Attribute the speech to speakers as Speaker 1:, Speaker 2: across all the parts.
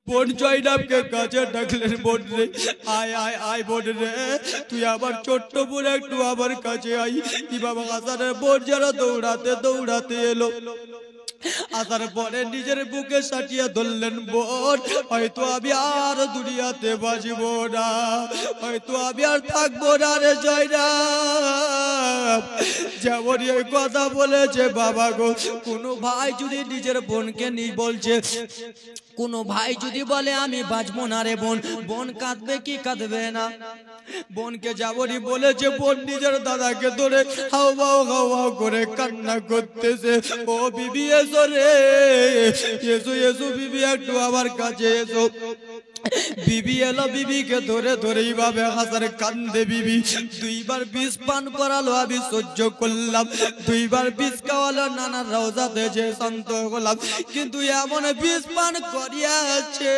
Speaker 1: বোন জয়নাবকে কাছে ডাকলেন, বোন রে আয় আয় আয় বোন রে, তুই আমার ছোট্ট বোন একটু আমার কাছে আয়। ইমাম হাসানের বোন যেন দৌড়াতে দৌড়াতে এলো, আসার পরে নিজের বুকে সাটিয়ে ধরলেন, বোন হয়তো আমি আর দুনিয়াতে বাঁচব না, হয়তো আমি আর থাকবো না রে জয়নাব। যেমন এই কথা বলেছে বাবা গো, কোনো ভাই যদি নিজের বোনকে নিয়ে বলছে, কোনো ভাই যদি বলে আমি বাঁচবো না রে বোন, বোন কাঁদবে কি কাঁদবে না? বোনকে যেমনই বলেছে, বোন নিজের দাদাকে ধরে হাওয়াও হাওয়াও করে কান্না করতেছে। ও বিবি এসো রে, এসো এসো বিবি একটু আমার কাছে এসো। বিবি এলো, বিবিকে ধরে ধরে এইভাবে হাসার কান্দে। বিবি দুইবার বিষ পান করালো, আমি সহ্য করলাম। দুইবার বিষ খাওয়ালো, নানার রওজাতে যে শান্ত হলাম, কিন্তু এমন বিষ পান করিয়াছে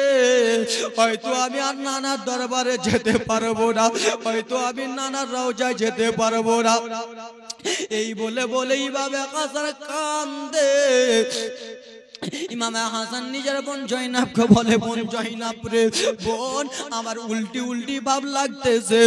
Speaker 1: হয়তো আমি আর নানার দরবারে যেতে পারবো না, হয়তো আমি নানার রওজায় যেতে পারবো না। এই বলে বলে এইভাবে হাসার কান্দে। ইমাম হাসান নিজের বোন জয়নাবকে বলে, বোন জয়নাব রে, বোন আমার উল্টি উল্টি ভাব লাগতেছে,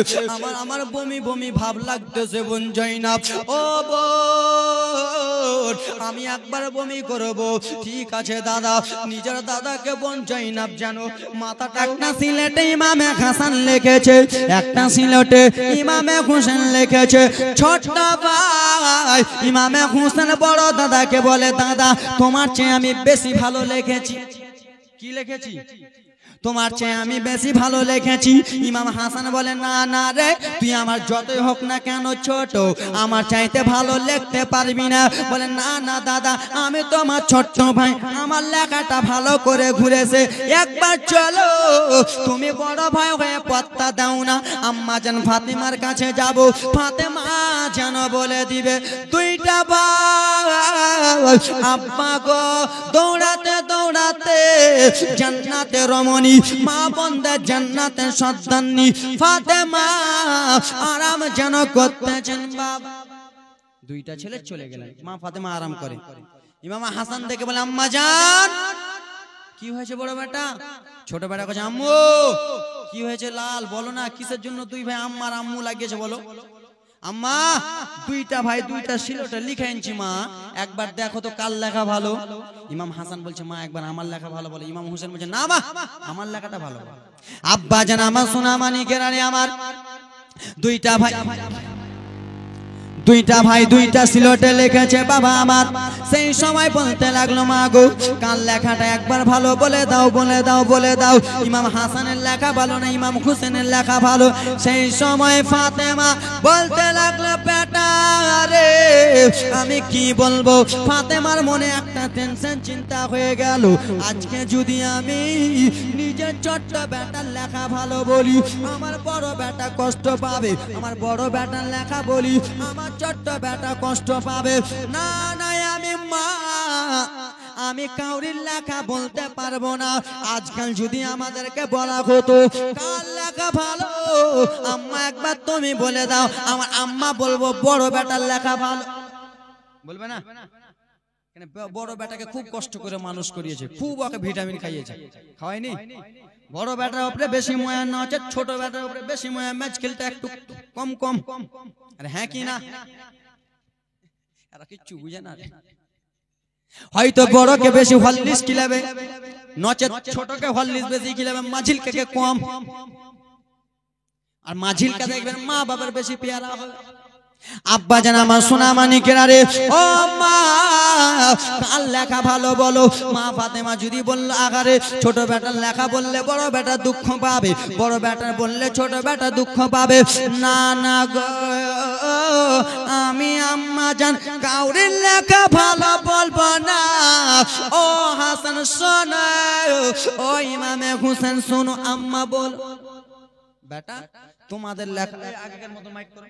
Speaker 1: আমার বমি বমি ভাব লাগতেছে বোন জয়নাব। ও বোন আমি একবার বমি করব। ঠিক আছে দাদা। নিজের দাদাকে বোন জয়নাব জানো মাথাটা, একটা সিলেটে ইমামে হাসান লিখেছে, একটা সিলেটে ইমামে হোসেন লিখেছে। ছোট ভাই ইমামে হোসেন বড় দাদাকে বলে, দাদা তোমার চেয়ে আমি বেশি ভালো লিখেছি। কি লিখেছি? তোমার চেয়ে আমি বেশি ভালো লিখেছি। ইমাম হাসান বলে, না না রে, তুই আমার যতই হোক না কেন ছোট, আমার চাইতে ভালো লিখতে পারবি না। বলে, না না দাদা, আমি তোমার ছোট্ট ভাই, আমার লেখাটা ভালো করে ঘুরেছে, একবার চলো তুমি বড় ভাই হয়ে পত্তা দাও না, আম্মা জান ফাতেমার কাছে যাব, ফাতেমা যেন বলে দিবে দুইটা ভাই আব্বা গো দৌড়াতে দৌড়াতে জান্নাতে রমণী, মা বন্দা জান্নাতে সন্তানী ফাতেমা আরাম যেন করতেছেন বাবা। দুইটা ছেলে চলে গেলেন, মা ফাতেমা আরাম করে। ইমাম হাসান দেখে বলে, আম্মা জান কি হয়েছে বড় বেটা? ছোট বেটা কাছে, আম্মু কি হয়েছে লাল, বলো না কিসের জন্য দুই ভাই আম্মার আম্মু লাগিয়েছে বলো। আম্মা দুইটা ভাই দুইটা সিলোটা লিখে আনছি মা, একবার দেখো তো কার লেখা ভালো। ইমাম হাসান বলছে, মা একবার আমার লেখা ভালো বলো। ইমাম হোসেন বলছে, না মা আমার লেখাটা ভালো। আব্বা জান আমার সোনা মানিকের আরে আমার দুইটা ভাই দুইটা সিলোটে লিখেছে বাবা আমার। সেই সময় বলতে লাগলো, মা গো কার লেখাটা একবার ভালো বলে দাও, বলে দাও, বলে দাও। ইমাম হাসানের লেখা ভালো না ইমাম হোসেনের লেখা ভালো? সেই সময় ফাতেমা বলতে লাগলো, বেটা রে আমি কি বলবো। ফাতেমার মনে একটা টেনশন চিন্তা হয়ে গেল, আজকে যদি আমি নিজের ছোট্ট বেটার লেখা ভালো বলি, আমার বড় বেটা কষ্ট পাবে, আমার বড় বেটার লেখা বলি, আমার ছোট্ট বেটা কষ্ট পাবে। না না আমি কাউরির লেখা বলতে পারবো না। আজকাল যদি আমাদেরকে বলা হতো কার লেখা ভালো, আম্মা একবার তুমি বলে দাও, আমার আম্মা বলবো বড় বেটার লেখা ভালো। বলবে না? বড় বেটাকে খুব কষ্ট করে মানুষ করিয়েছে, খুব ওকে ভিটামিন খাইয়েছে, খাওয়াইনি? বড় বেটার উপরে বেশি ময়া না হচ্ছে, ছোট বেটার উপরে বেশি ময়া, ম্যাচ খেলতে একটু কম কম। আরে হ্যাঁ কি না? এরা কিচ্ছু বুঝে না। হয়তো বড়কে বেশি হরলিক্স খিলাবে, নচেত ছোটকে হরলিক্স বেশি খিলাবে, মাঝিলকে কম। আর মাঝিলকে দেখবেন মা বাবার বেশি পেয়ারা হবে। আব্বা জান আমার সোনা মানিকেরা রে, ও মা কার লেখা ভালো বলো। মা ফাতেমা যদি বললো, আগারে ছোট বেটার লেখা বললে বড় বেটা দুঃখ পাবে, বড় বেটা বললে ছোট বেটা দুঃখ পাবে। না না গো আমি আম্মা জান কাউরির লেখা ভালো বলবো না। ও হাসান শোনো, ও ইমামে হোসেন শোনো, আম্মা বল বেটা তোমাদের লেখা আগের মতো মাইক করো।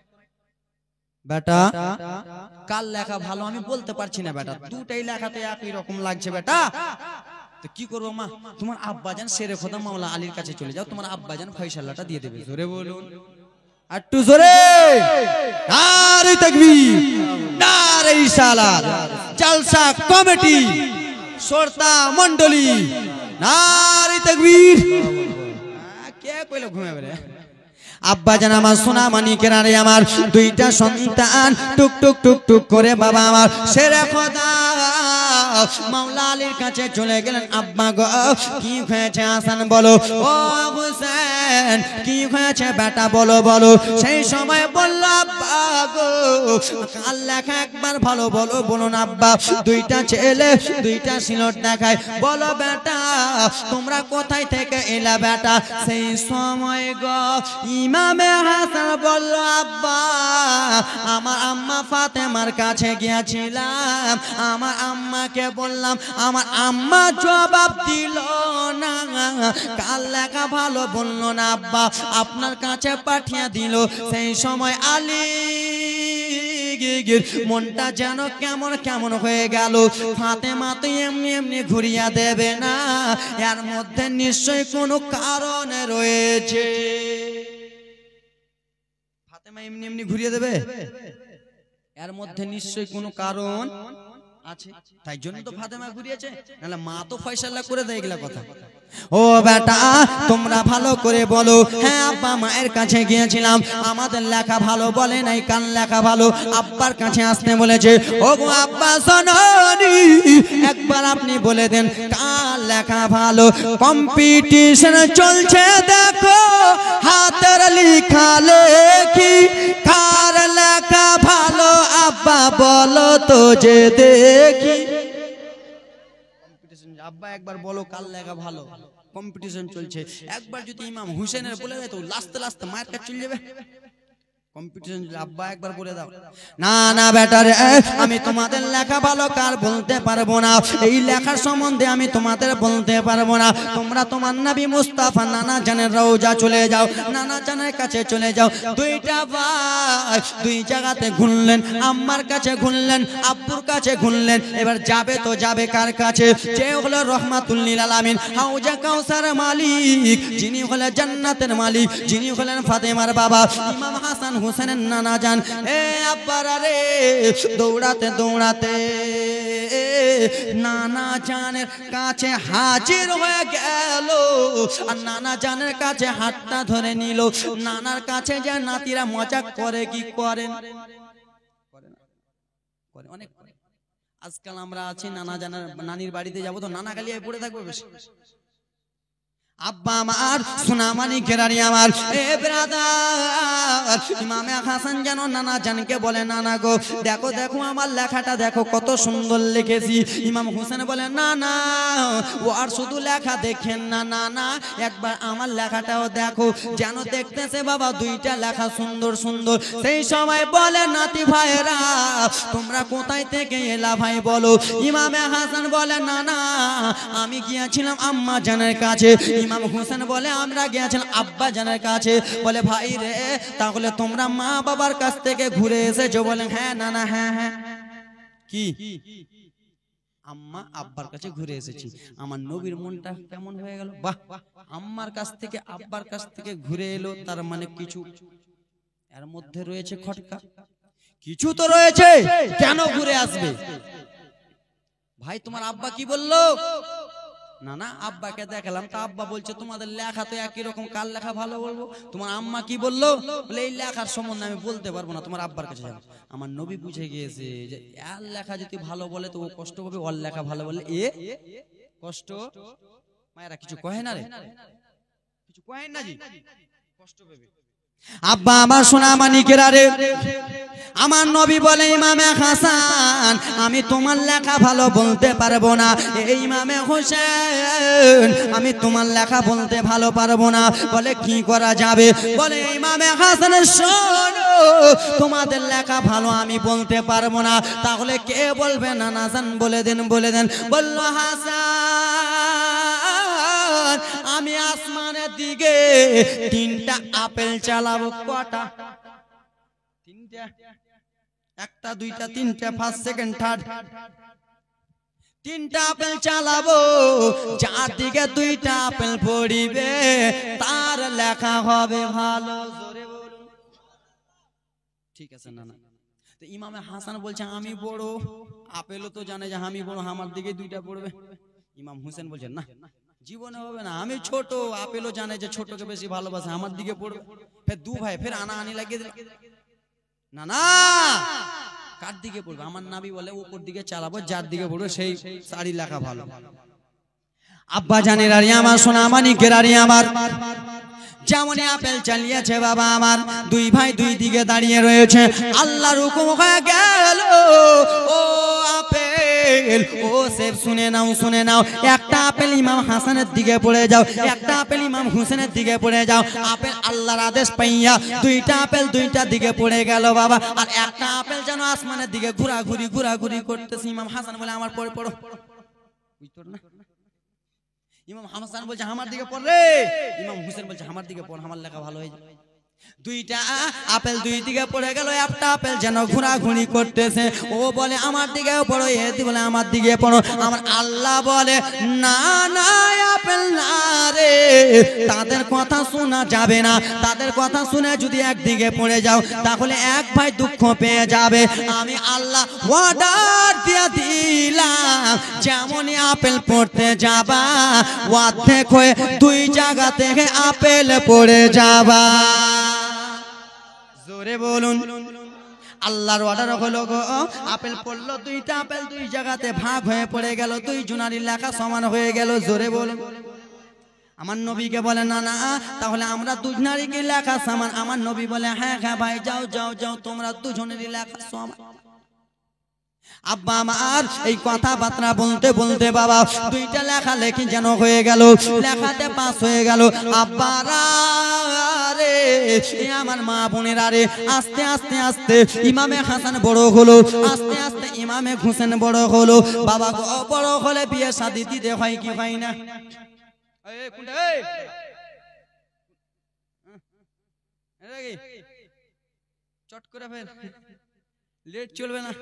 Speaker 1: বেটা কার লেখা ভালো আমি বলতে পারছি না বেটা, দুটাই লেখাতে একই রকম লাগছে বেটা। তো কি করবো মা, তোমার আব্বাজান শেরে খোদা মাওলা আলীর কাছে চলে যাও, তোমার আব্বাজান ফয়সালাটা দিয়ে দেবে। জোরে বলুন, একটু জোরে। নারে তাকবীর, নারে রিসালাত। জলসা কমিটি, শ্রোতা মণ্ডলী, নারী তাকবীর। কে কইলো ঘুমে বেরে? আব্বা জান আমার সোনা মানিকের আরে আমার দুইটা সন্তান টুক টুক টুক টুক করে বাবা আমার সেরা খোদা মাওলা আলীর কাছে চলে গেলেন। আব্বা গো কি হয়েছে হাসান বলো, ও হুসেন কি হয়েছে বেটা বলো বলো। সেই সময় বলল আব্বা গো কাল লেখা একবার ভালো বলো বলুন আব্বা। দুইটা ছেলে দুইটা সিলট দেখায়, বলো বেটা তোমরা কোথায় থেকে এলা বেটা। সেই সময় গো ইমামে হাসান বলল আব্বা আমার আম্মা ফাতেমার কাছে গিয়েছিলাম, আমার আম্মাকে বললাম, আমার আম্মা জবাব দিল না, কাল লেখা ভালো বলল না আব্বা, আপনার কাছে পাঠিয়ে দিল। সেই সময় আলী মনটা যেন কেমন কেমন হয়ে গেল। ফাতেমা তো এমনি এমনি ঘুরিয়া দেবে না, এর মধ্যে নিশ্চয়ই কোনো কারণ রয়েছে। ফাতেমা এমনি এমনি ঘুরিয়ে দেবে, এর মধ্যে নিশ্চয়ই কোনো কারণ আছে, তাই জন্য তো ফাতেমা ঘুরিয়েছে, নাহলে মা তো ফয়সালা করে দেয় এগুলা কথা। ও বেটা তোমরা ভালো করে বলো। হ্যাঁ আব্বা মায়ের কাছে গিয়েছিলাম, আমাদের লেখা ভালো বলে নাই, কান লেখা ভালো, আব্বার কাছে আসতে বলেছে। ও গো আব্বা শোনোনি, একবার আপনি বলে দেন কার লেখা ভালো। কম্পিটিশন চলছে দেখো, হাতের লেখা লেখি, কার লেখা ভালো আব্বা বলো তো যে দেখি। আব্বা একবার বলো কাল লেখা ভালো, কম্পিটিশন চলছে। একবার যদি ইমাম হুসেনের বলে দেয় তো লাস্তে লাস্তে মায়ের কাছে চলে যাবে। কম্পিটিশন আব্বা একবার বলে দাও। না না বেটারে আমি তোমাদের লেখা ভালো কার বলতে পারবো না, এই লেখার সম্বন্ধে আমি তোমাদের বলতে পারবো না। তোমরা তোমার নবী মুস্তাফা নানা জানের রওজা চলে যাও, নানা জানের কাছে চলে যাও। দুইটা ভাই দুই জায়গাতে ঘুরলেন, আম্মার কাছে ঘুরলেন, আব্বুর কাছে ঘুরলেন। এবার যাবে তো যাবে কার কাছে? যে হলো রহমাতুল লিল আলামিন, হাউজা কাউসার মালিক, যিনি হলেন জান্নাতের মালিক, যিনি হলেন ফাতেমার বাবা ইমাম হাসান হুসেনের নানা জান। এ আব্বারা রে দৌড়াতে দৌড়াতে নানা জানের কাছে হাজির হয়ে গেল, আর নানা জানের কাছে হাতটা ধরে নিল। নানার কাছে যে নাতিরা মজা করে কি করেন? অনেক। আজকাল আমরা আছি নানা জানার নানির বাড়িতে যাবো তো নানা খালি পড়ে থাকবে বেশি। আব্বা আমার সোনামানি কেরানি আমার এ ব্রাদার ইমামে হাসান যেন নানা জানকে বলে নানা গো দেখো দেখো আমার লেখাটা দেখো কত সুন্দর লিখেছি। ইমাম হোসেন বলে না না ও আর শুধু লেখা দেখেন না, না না একবার আমার লেখাটাও দেখো, যেন দেখতেছে বাবা দুইটা লেখা সুন্দর সুন্দর। সেই সময় বলে নাতি ভাইরা তোমরা কোথায় থেকে এলা ভাই বলো। ইমামে হাসান বলে না না আমি গিয়েছিলাম আম্মা জানের কাছে। ইমাম হোসেন বলে আমরা গিয়েছিলাম আব্বা জানের কাছে। বলে ভাই রে তাহলে তোমরা মা বাবার কাছ থেকে ঘুরে এসেছো? বলেন হ্যাঁ না না হ্যাঁ হ্যাঁ। কি আম্মা আব্বার কাছে ঘুরে এসেছি। আমার নবীর মনটা কেমন হয়ে গেল, বাহ আম্মার কাছ থেকে আব্বার কাছ থেকে ঘুরে এলো, তার মানে কিছু এর মধ্যে রয়েছে খটকা, কিছু তো রয়েছে, কেন ঘুরে আসবে? ভাই তোমার আব্বা কি বললো? না না আব্বাকে দেখালাম, তা আব্বা বলছে তোমাদের লেখা তো একই রকম, কার লেখা ভালো বলবো? তোমার আম্মা কি বললো? বলে এই লেখার সম্বন্ধে আমি বলতে পারবো না, তোমার আব্বার কাছে যাবো। আমার নবী বুঝে গিয়েছে যে এর লেখা যদি ভালো বলে তো ও কষ্ট পাবে, ওর লেখা ভালো বলে এ কষ্ট। মায়েরা কিছু কহে না রে, কিছু কহেন না জি, কষ্ট পাবে। আব্বা আমার সোনা মানিকেরা রে, আমার নবী বলে ইমামে হাসান আমি তোমার লেখা ভালো বলতে পারবো না। এই ইমামে হোসেন আমি তোমার লেখা বলতে ভালো পারবো না। বলে কি করা যাবে? বলে ইমামে হাসান শোনো তোমাদের লেখা ভালো আমি বলতে পারবো না, তাহলে কে বলবে? নানা জান বলে দেন বলে দেন। বলল হাসান আমি আসমানের দিকে 3টা আপেল চালাবো। কটা? 3টা, 1টা 2টা 3টা, ফার্স্ট সেকেন্ড থার্ড, 3টা আপেল চালাবো। যার দিকে 2টা আপেল পড়িবে তার লেখা হবে ভালো। জোরে বলুন ঠিক আছে না না? তো ইমামে হাসান বলছে আমি বড়, আপেলও তো জানে যে আমি বড়, আমার দিকে 2টা পড়বে। ইমাম হোসেন বলছেন না জীবনে হবে না। আমি ছোট, আপেলও জানে যে ছোটকে বেশি ভালোবাসে, আমার দিকে পড়বে, ফের দু ভাই ফের আনাআনি লাগিয়ে দিল। না না, কার দিকে পড়বে? আমার নবী বলে উপর দিকে চালাবো, যার দিকে পড়বে সেই শাড়ি লেখা ভালো। আব্বা জানেরা রে আমার, সোনা মানিকেরা রে আমার, যেমনই আপেল চালিয়েছে বাবা আমার, দুই ভাই দুই দিকে দাঁড়িয়ে রয়েছে। আল্লাহর হুকুম হয়ে গেল, ও আপেল ও সেব শুনে নাও, শুনে নাও। একটা আপেল ইমাম হাসানের দিকে পড়ে যাও, একটা আপেল ইমাম হুসেনের দিকে পড়ে যাও। আপেল আল্লাহর আদেশ পাইয়া দুইটা আপেল দুইটা দিকে পড়ে গেল বাবা। আর একটা আপেল যেন আসমানের দিকে ঘোরাঘুরি করতেছে। ইমাম হাসান বলে আমার পড়ে পড়ো, বুঝতো না? ইমাম হাসান বলছে আমার দিকে পড় রে, ইমাম হুসেন বলছে আমার দিকে পড়, আমার লেখা ভালো হয়ে যাবে। দুইটা আপেল দুই দিকে পড়ে গেল, একটা আপেল যেন ঘোরাঘুরি করতেছে। ও বলে আমার দিকে পড়ো, এদি বলে আমার দিকে পড়ো। আমার আল্লাহ বলে না না আপেল না রে, তাদের কথা শোনা যাবে না। তাদের কথা শুনে যদি একদিকে পড়ে যাও তাহলে এক ভাই দুঃখ পেয়ে যাবে। আমি আল্লাহ অর্ডার দিয়ে দিলাম, যেমনই আপেল পড়তে যাবা অর্ধেক হয়ে দুই জায়গা থেকে আপেল পড়ে যাবা। জোরে বলুন, আল্লাহর অর্ডার হলো গো। আপেল পড়লো, দুইটা আপেল দুই জায়গাতে ভাগ হয়ে পড়ে গেল, দুই জনারি লেখা সমান হয়ে গেল। জোরে বলুন। আমার নবীকে বলে না না, তাহলে আমরা দুজনারই কি লেখা সমান? আমার নবী বলে হ্যাঁ হ্যাঁ ভাই, যাও যাও যাও, তোমরা দুজনেরই লেখা সমান। আব্বা আমার এই কথাবার্তা বলতে বলতে বাবা দুইটা লেখা লেখি যেন হয়ে গেল, লেখাতে পাস হয়ে গেল। আব্বারা রে, আমার মা বোনেরা রে, আস্তে আস্তে আস্তে ইমামে হাসান বড় হলো, আস্তে আস্তে ইমামে হুসেন বড় হলো। বাবা বড় হলে বিয়ে শাদী দিতে হয় কি হয় না? চট করে ফের, লেট চলবে না।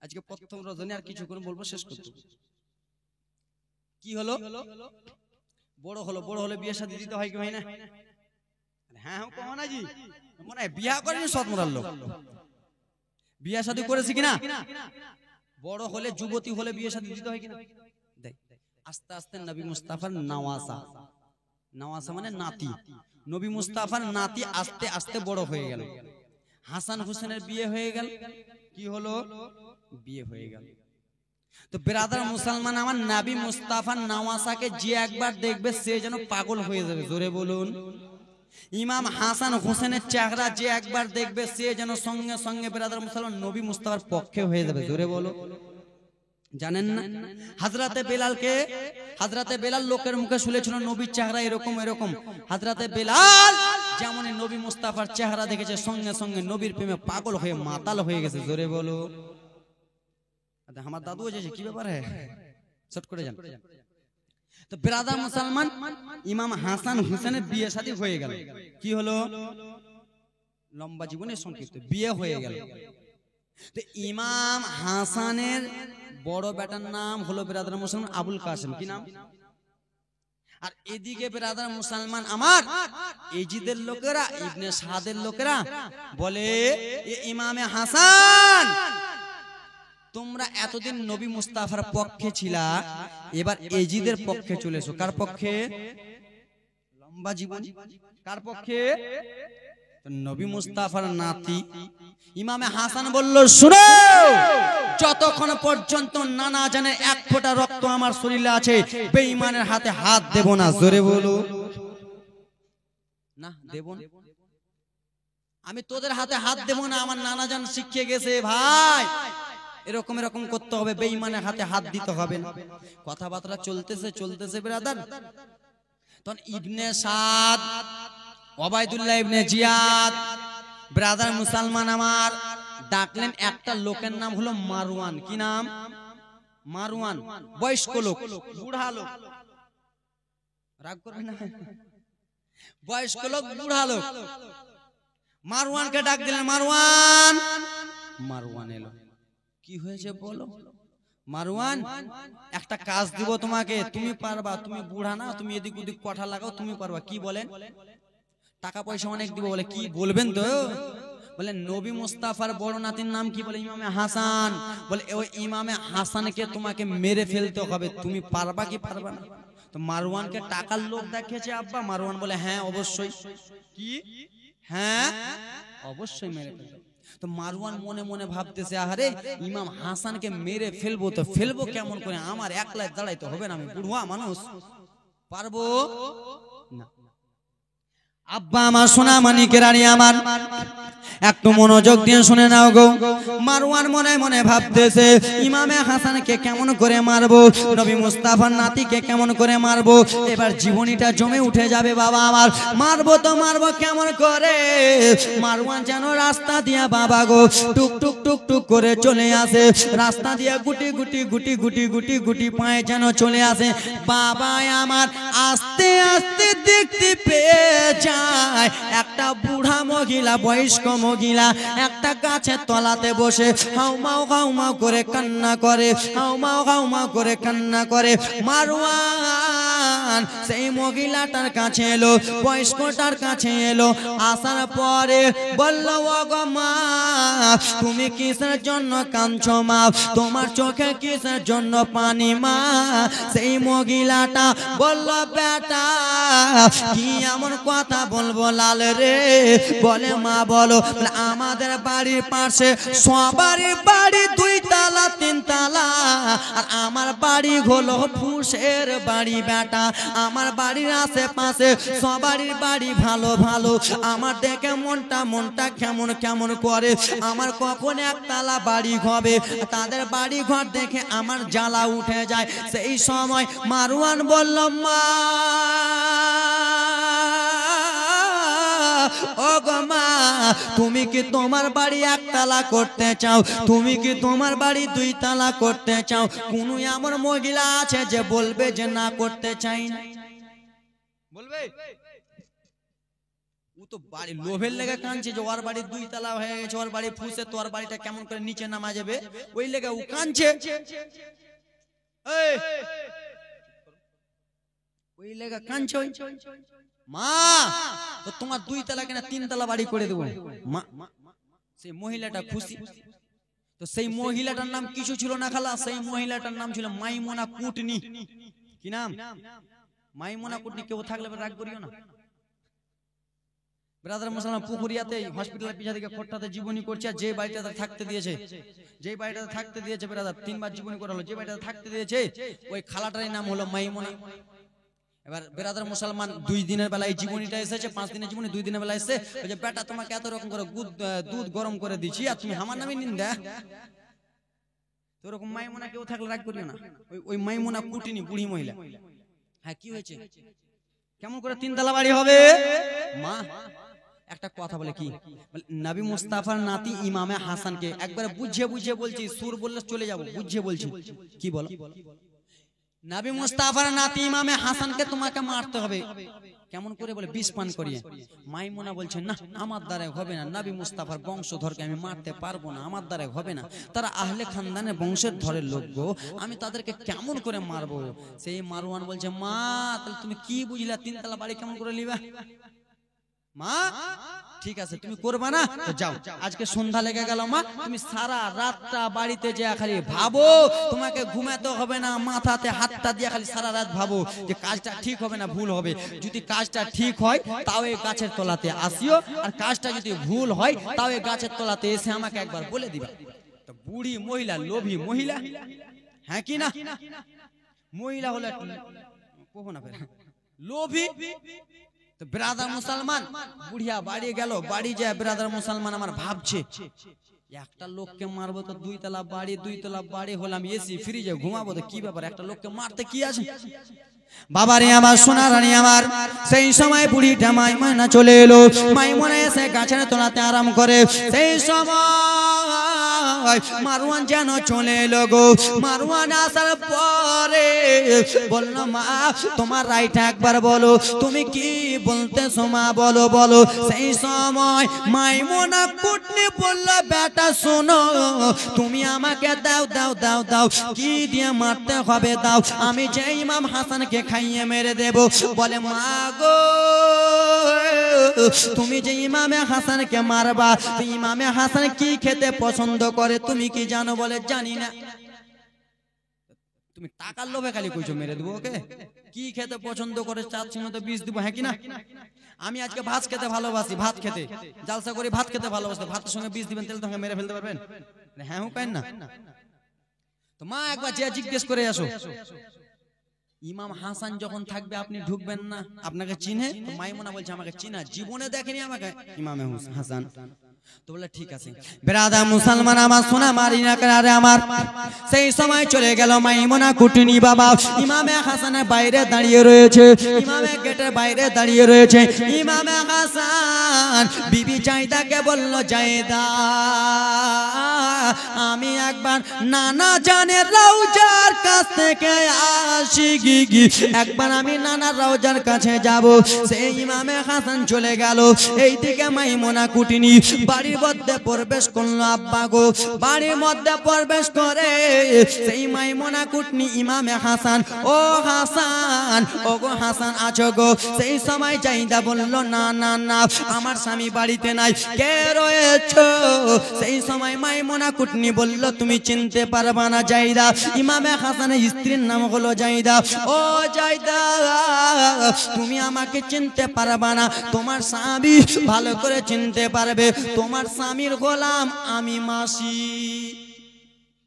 Speaker 1: আজকে প্রথম রজনী, আর কিছু করে বলবো, শেষ করতে। কি হলো? বড় হলো, বড় হলে বিয়ে শাদী দিতে হয় কি হয় না? হ্যাঁ কখন আজি মনে হয় বিয়া করেনি, সৎ মোরাল লোক বিয়া শাদী করেছি কিনা? বড় হলে যুবতী হলে বিয়ে শাদী দিতে হয় কিনা? আস্তে আস্তে নবী মুস্তাফার নওয়াসা, নওয়াসা মানে নাতি, নবী মুস্তাফার নাতি আস্তে আস্তে বড় হয়ে গেল। হাসান হুসেনের বিয়ে হয়ে গেল। কি হলো? বিয়ে হয়ে গেল। তো ব্রাদার মুসলমান, আমার নবী মুস্তাফার নওয়াসাকে যে একবার দেখবে সে যেন পাগল হয়ে যাবে। জোরে বলুন। ইমাম হাসান হুসেনের চেহারা যে একবার দেখবে সে যেন সঙ্গে সঙ্গে ব্রাদার মুসলমান নবী মুস্তাফার পক্ষে হয়ে যাবে। জোরে বলো। জানেন না হযরতে বেলালকে, হযরতে বেলাল লোকের মুখে শুনেছিল নবীর চেহারা এরকম এরকম। হযরতে বেলাল যেমন নবী মুস্তাফার চেহারা দেখেছে সঙ্গে সঙ্গে নবীর প্রেমে পাগল হয়ে মাতাল হয়ে গেছে। জোরে বলো। আমার দাদু এসেছে, কি ব্যাপার? শর্ট করে যান। তো ব্রাদার মুসলমান, ইমাম হাসান হুসেনের বিয়ে শাদী হয়ে গেল। কি হলো? লম্বা জীবনের সংক্ষিপ্ত বিয়ে হয়ে গেল। তো ইমাম হাসানের বড় বেটার নাম হলো ব্রাদার মুসলমান আবুল কাসেম। কি নাম? আর এদিকে ব্রাদার মুসলমান আমার এজিদের লোকেরা, ইবনে সাদের লোকেরা বলে ইমামে হাসান, তোমরা এতদিন নবী মুস্তাফার পক্ষে ছিলা, এবার এজিদের পক্ষে চলে এসো। কার পক্ষে? লম্বা জীবন। কার পক্ষে? নবী মুস্তাফার নাতি ইমামে হাসান বলল, শুনো, যতক্ষণ পর্যন্ত নানা জানে এক ফোঁটা রক্ত আমার শরীরে আছে বেঈমানের হাতে হাত দেব না। জোরে বলো। না দেব না, আমি তোদের হাতে হাত দেব না। আমার নানা জান শিখিয়ে গেছে ভাই এরকম এরকম করতে হবে, বেঈমানের হাতে হাত দিতে হবে না। কথাবার্তা চলতেছে চলতেছে ব্রাদার, তখন ইবনে সাদ, ওবাইদুল্লাহ ইবনে জিয়াদ ব্রাদার মুসলমান আমার ডাকলেন একটা লোকের নাম হলো মারওয়ান। কি নাম? মারওয়ান। বয়স্ক লোক, বুড়া লোক, রাগ করবে না, বয়স্ক লোক, বুড়া লোক। মারওয়ানকে ডাক দিলেন, মারওয়ান। মারওয়ান এলো। কি হয়েছে বলো? মারওয়ান, একটা কাজ দিব তোমাকে, তুমি পারবা, তুমি বুড়া না, তুমি এদিক ওদিক কথা লাগাও, তুমি পারবা। কি বলেন? টাকা পয়সা অনেক দিব। বলে কি বলবেন? তো বলে নবী মুস্তাফার বড় নাতির নাম কি? বলে ইমামে হাসান। বলে ওই ইমামে হাসানকে তোমাকে মেরে ফেলতে হবে, তুমি পারবা কি পারবা না? তো মারওয়ানকে টাকার লোভ দেখিয়েছে আব্বা। মারওয়ান বলে হ্যাঁ অবশ্যই। কি? হ্যাঁ অবশ্যই মেরে ফেলবে। তো মারওয়ান মনে মনে ভাবতেছে আরে ইমাম হাসানকে মেরে ফেলবো, তো ফেলবো কেমন করে? আমার একলাই দাঁড়াইতে হবে না, আমি বুড়া মানুষ, পারবো না। আব্বা আমার সোনা মানিকের রানী আমার, একটু মনোযোগ দিয়ে শুনে নাও গো। মারওয়ান মনে মনে ভাবতেছে ইমামে হাসানকে কেমন করে মারবো, নবী মুস্তাফার নাতিকে কেমন করে মারবো। এবার জীবনীটা জমে উঠে যাবে বাবা আমার। মারবো তো মারবো কেমন করে? মারওয়ান যেন রাস্তা দিয়া বাবা গো টুক টুক টুক টুক করে চলে আসে, রাস্তা দিয়া গুটি গুটি গুটি গুটি গুটি গুটি পায়ে যেন চলে আসে। বাবা আমার আস্তে আস্তে দেখতে পেয়ে যায় একটা বুড়া মহিলা, বয়স্ক মহিলা একটা গাছের তলাতে বসে হাউমাউ করে কান্না করে, হাউমাউ করে কান্না করে। মারওয়ান সেই মহিলাটার কাছে এলো, বয়স্কটার কাছে এলো। আসার পরে বলল ও গো মা, তুমি কিসের জন্য কাঁদছো মা? তোমার চোখে কিসের জন্য পানি মা? সেই মহিলাটা বলল বেটা কি এমন কথা বলবো লাল রে? বলে মা বলো। আমাদের বাড়ির পাশে সবারই বাড়ি 2 তালা 3 তালা, আর আমার বাড়ি হলো ফুসের বাড়ি বেটা। আমার বাড়ির আশেপাশে সবারই বাড়ি ভালো ভালো, আমার দেখে মনটা কেমন কেমন করে। আমার কখন 1 তালা বাড়ি হবে, তাদের বাড়ি ঘর দেখে আমার জ্বালা উঠে যায়। সেই সময় মারওয়ান বলল মা ও গো মা, তুমি কি তোমার বাড়ি 1 তালা করতে চাও? তুমি কি তোমার বাড়ি 2 তালা করতে চাও? কোন এমন মহিলা আছে যে বলবে যে না করতে চাই না? বলবে? ও তো বাড়ি লোভের লেগে কাঁদছে যে ওর বাড়ি 2 তালা হয়ে গেছে, ওর বাড়ি ফুসে, তোর বাড়িটা কেমন করে নিচে নামা যাবে, ওই লেগে ও কাঁদছে। ওই লেগে কাঁদছে। মা তো তোমার 2 তালা কিনা 3 তালা বাড়ি করে দেবো। মা সেই মহিলাটা খুশি। তো সেই মহিলাটার নাম কিছু ছিল না খালা, সেই মহিলাটার নাম ছিল মাইমুনা কুটনি। কি নাম? মাইমুনা কুটনি। কেউ থাকলে রাগ করিও না। ব্রাদার মুসলমান পুকুরিয়াতে হসপিটালের পিছা থেকে খোট্টাতে জীবনী করছে, আর যে বাড়িটাতে থাকতে দিয়েছে, যে বাড়িটাতে থাকতে দিয়েছে ব্রাদার 3 বার জীবনী করা হলো, যে বাড়িটাতে থাকতে দিয়েছে ওই খালাটার নাম হলো মাইমুনা। এবার ব্রাদার মুসলমান 2 দিনের বেলায় জীবনীটা এসেছে, 5 দিনের জীবনী 2 দিনের বেলা এসেছে। ওই যে বেটা তোমাকে এত রকম করে দুধ গরম করে দিচ্ছি আর তুমি আমার নামে নিন্দা। তো এরকম মাইমুনা কেউ থাকলে রাগ করিও না। ওই মাইমুনা কুটিনি বুড়ি মহিলা। হ্যাঁ কি হয়েছে? কেমন করে 3 তালা বাড়ি হবে? মা একটা কথা বলে কি, নবী মুস্তাফার নাতি ইমামে হাসানকে একবার বুঝিয়ে বুঝিয়ে বলছি, সুর বললে চলে যাব, বুঝিয়ে বলছি। কি বলো? নবী মুস্তাফার নাতি ইমামে হাসানকে তোমাকে মারতে হবে। কেমন করে? বলে বিষ পান করিয়ে। মাইমুনা বলছে না আমার দ্বারা হবে না, নবী মুস্তাফার বংশধরকে আমি মারতে পারবো না, আমার দ্বারা হবে না, তারা আহলে খানদানের বংশের ধরের লোক গো, আমি তাদেরকে কেমন করে মারবো? সেই মারওয়ান বলছে মা তাহলে তুমি কি বুঝলা, 3 তালা বাড়ি কেমন করে নিবা? মা ঠিক আছে তুমি করবা না তো যাও, আজকে সন্ধ্যা লেগে গেল মা, তুমি সারা রাতটা বাড়িতে যে খালি ভাবো, তোমাকে ঘুমাতে হবে না, মাথাতে হাতটা দিয়ে খালি সারা রাত ভাবো যে কাজটা ঠিক হবে না ভুল হবে। যদি কাজটা ঠিক হয় তাও এই গাছের তলাতে আসিও, আর কাজটা যদি ভুল হয় তাও এই গাছের তলাতে এসে আমাকে একবার বলে দিবা। তো বুড়ি মহিলা, লোভী মহিলা, হ্যাঁ কি না? মহিলা হলো লোভী। তো ব্রাদার মুসলমান বুড়িয়া বাড়ি গেল, বাড়ি যায় ব্রাদার মুসলমান আমার ভাবছে একটা লোককে মারবো তো 2 তলা বাড়ি, 2 তলা বাড়ি হলাম এসি ফ্রিজে ঘুমাবো, তো কি ব্যাপার, একটা লোককে মারতে কি আছে? বাবারে আমার সোনা রানী আমার, সেই সময় বুড়িটা মাইমুনা চলে এলো। মাইমুনা এসে গাছের তলাতে আরাম করে। সেই সময় মারওয়ান যেন চলে এলো গো। মারওয়ান আসার পরে বলল মা তোমার রাইটা একবার বলো, তুমি কি বলতেছো মা, বলো বলো। সেই সময় মাইমুনা কুটনি বলল বেটা শোনো, তুমি আমাকে দাও দাও দাও দাও, কি দিয়ে মারতে হবে দাও, আমি যে ইমাম হাসানকে খাইয়ে মেরে দেব। বলে মা গো তুমি যে ইমামে হাসানকে মারবা, ইমামে হাসান কি খেতে পছন্দ করে তুমি কি জানো? বলে জানি না। তুমি টাকার লোভে খালি কইছো মেরে দেবো ওকে? কি খেতে পছন্দ করে চাচ্ছি না তো বিষ দিব, হ্যাঁ কি না? আমি আজকে ভাত খেতে ভালোবাসি, ভাত খেতে জালসা করি, ভাত খেতে ভালোবাসি, ভাতের সঙ্গে বিষ দিবেন, তেল তো মেরে ফেলতে পারবেন? হ্যাঁ কেন না? তো মা একবার যে জিজ্ঞেস করে আসো, ইমাম হাসান যখন থাকবে আপনি ঢুকবেন না, আপনাকে চিনে? তো মাইমুনা বলছে আমাকে চিনা, জীবনে দেখেনি আমাকে ইমামে হাসান। তো বলে ঠিক আছে। বেরাদা মুসলমান আমার সোনা মারিনা করে আমার, সেই সময় চলে গেল মাইমুনা কুটনি বাবা ইমামে হাসানের বাইরে দাঁড়িয়ে রয়েছে, ইমামে গেটের বাইরে দাঁড়িয়ে রয়েছে। ইমামে হাসান বিবি জায়দাকে বলল, জায়দা আমি একবার নানা জানের রওজার কাছ থেকে আসি গি, একবার আমি নানা রওজার কাছে যাব। সেই ইমামে হাসান চলে গেল, এইদিকে মাইমুনা কুটনি বাড়ির মধ্যে প্রবেশ করলো। আব্বা গো, বাড়ির মধ্যে প্রবেশ করে সেই মাইমুনা কুটনি ইমামে হাসান, ও হাসান, ও গো হাসান আছো গো? সেই সময় জাইদা বলল, না না না আমার স্বামী বাড়িতে নাই, কে রয়েছো? সেই সময় মাইমুনা কুটনি বলল, তুমি চিনতে পারবা না জাইদা, ইমামে হাসানের স্ত্রীর নাম হলো জাইদা। ও জাইদা তুমি আমাকে চিনতে পারবা না, তোমার স্বামী ভালো করে চিনতে পারবে, তোমার স্বামীর গোলাম আমি মাসি।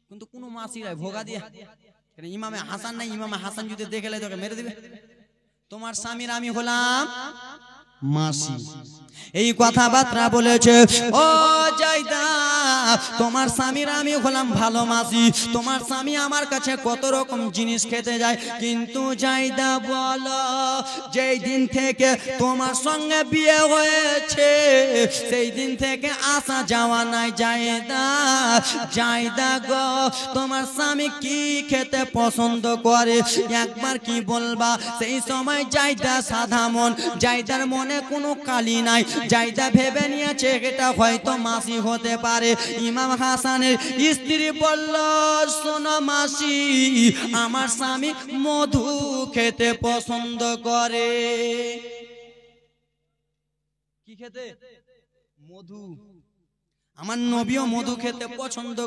Speaker 1: কিন্তু কোন মাসি রে ভোগা দিয়া ইমামে হাসান নাই, ইমামে হাসান যদি দেখলে তোকে মেরে দিবে। তোমার স্বামীর আমি হলাম মাসি, এই কথাবার্তা বলেছে। ও জায়দা তোমার স্বামীর আমি হলাম ভালো মাসি, তোমার স্বামী আমার কাছে কত রকম জিনিস খেতে যায়, কিন্তু জায়দা বলো যেই দিন থেকে তোমার সঙ্গে বিয়ে হয়েছে সেই দিন থেকে আসা যাওয়া নাই জায়দা। জায়দা গো তোমার স্বামী কি খেতে পছন্দ করে একবার কি বলবা? সেই সময় জায়দা সাদা মন, জায়দার মনে কোনো কালি নাই, জায়দা ভেবে নিয়েছে এটা হয়তো মাসি হতে পারে। ইমাম হাসানের স্ত্রী বলল, শোনো মাসি, আমার স্বামী মধু খেতে পছন্দ করে। কি খেতে? মধু। আমার নবীও মধু খেতে পছন্দ,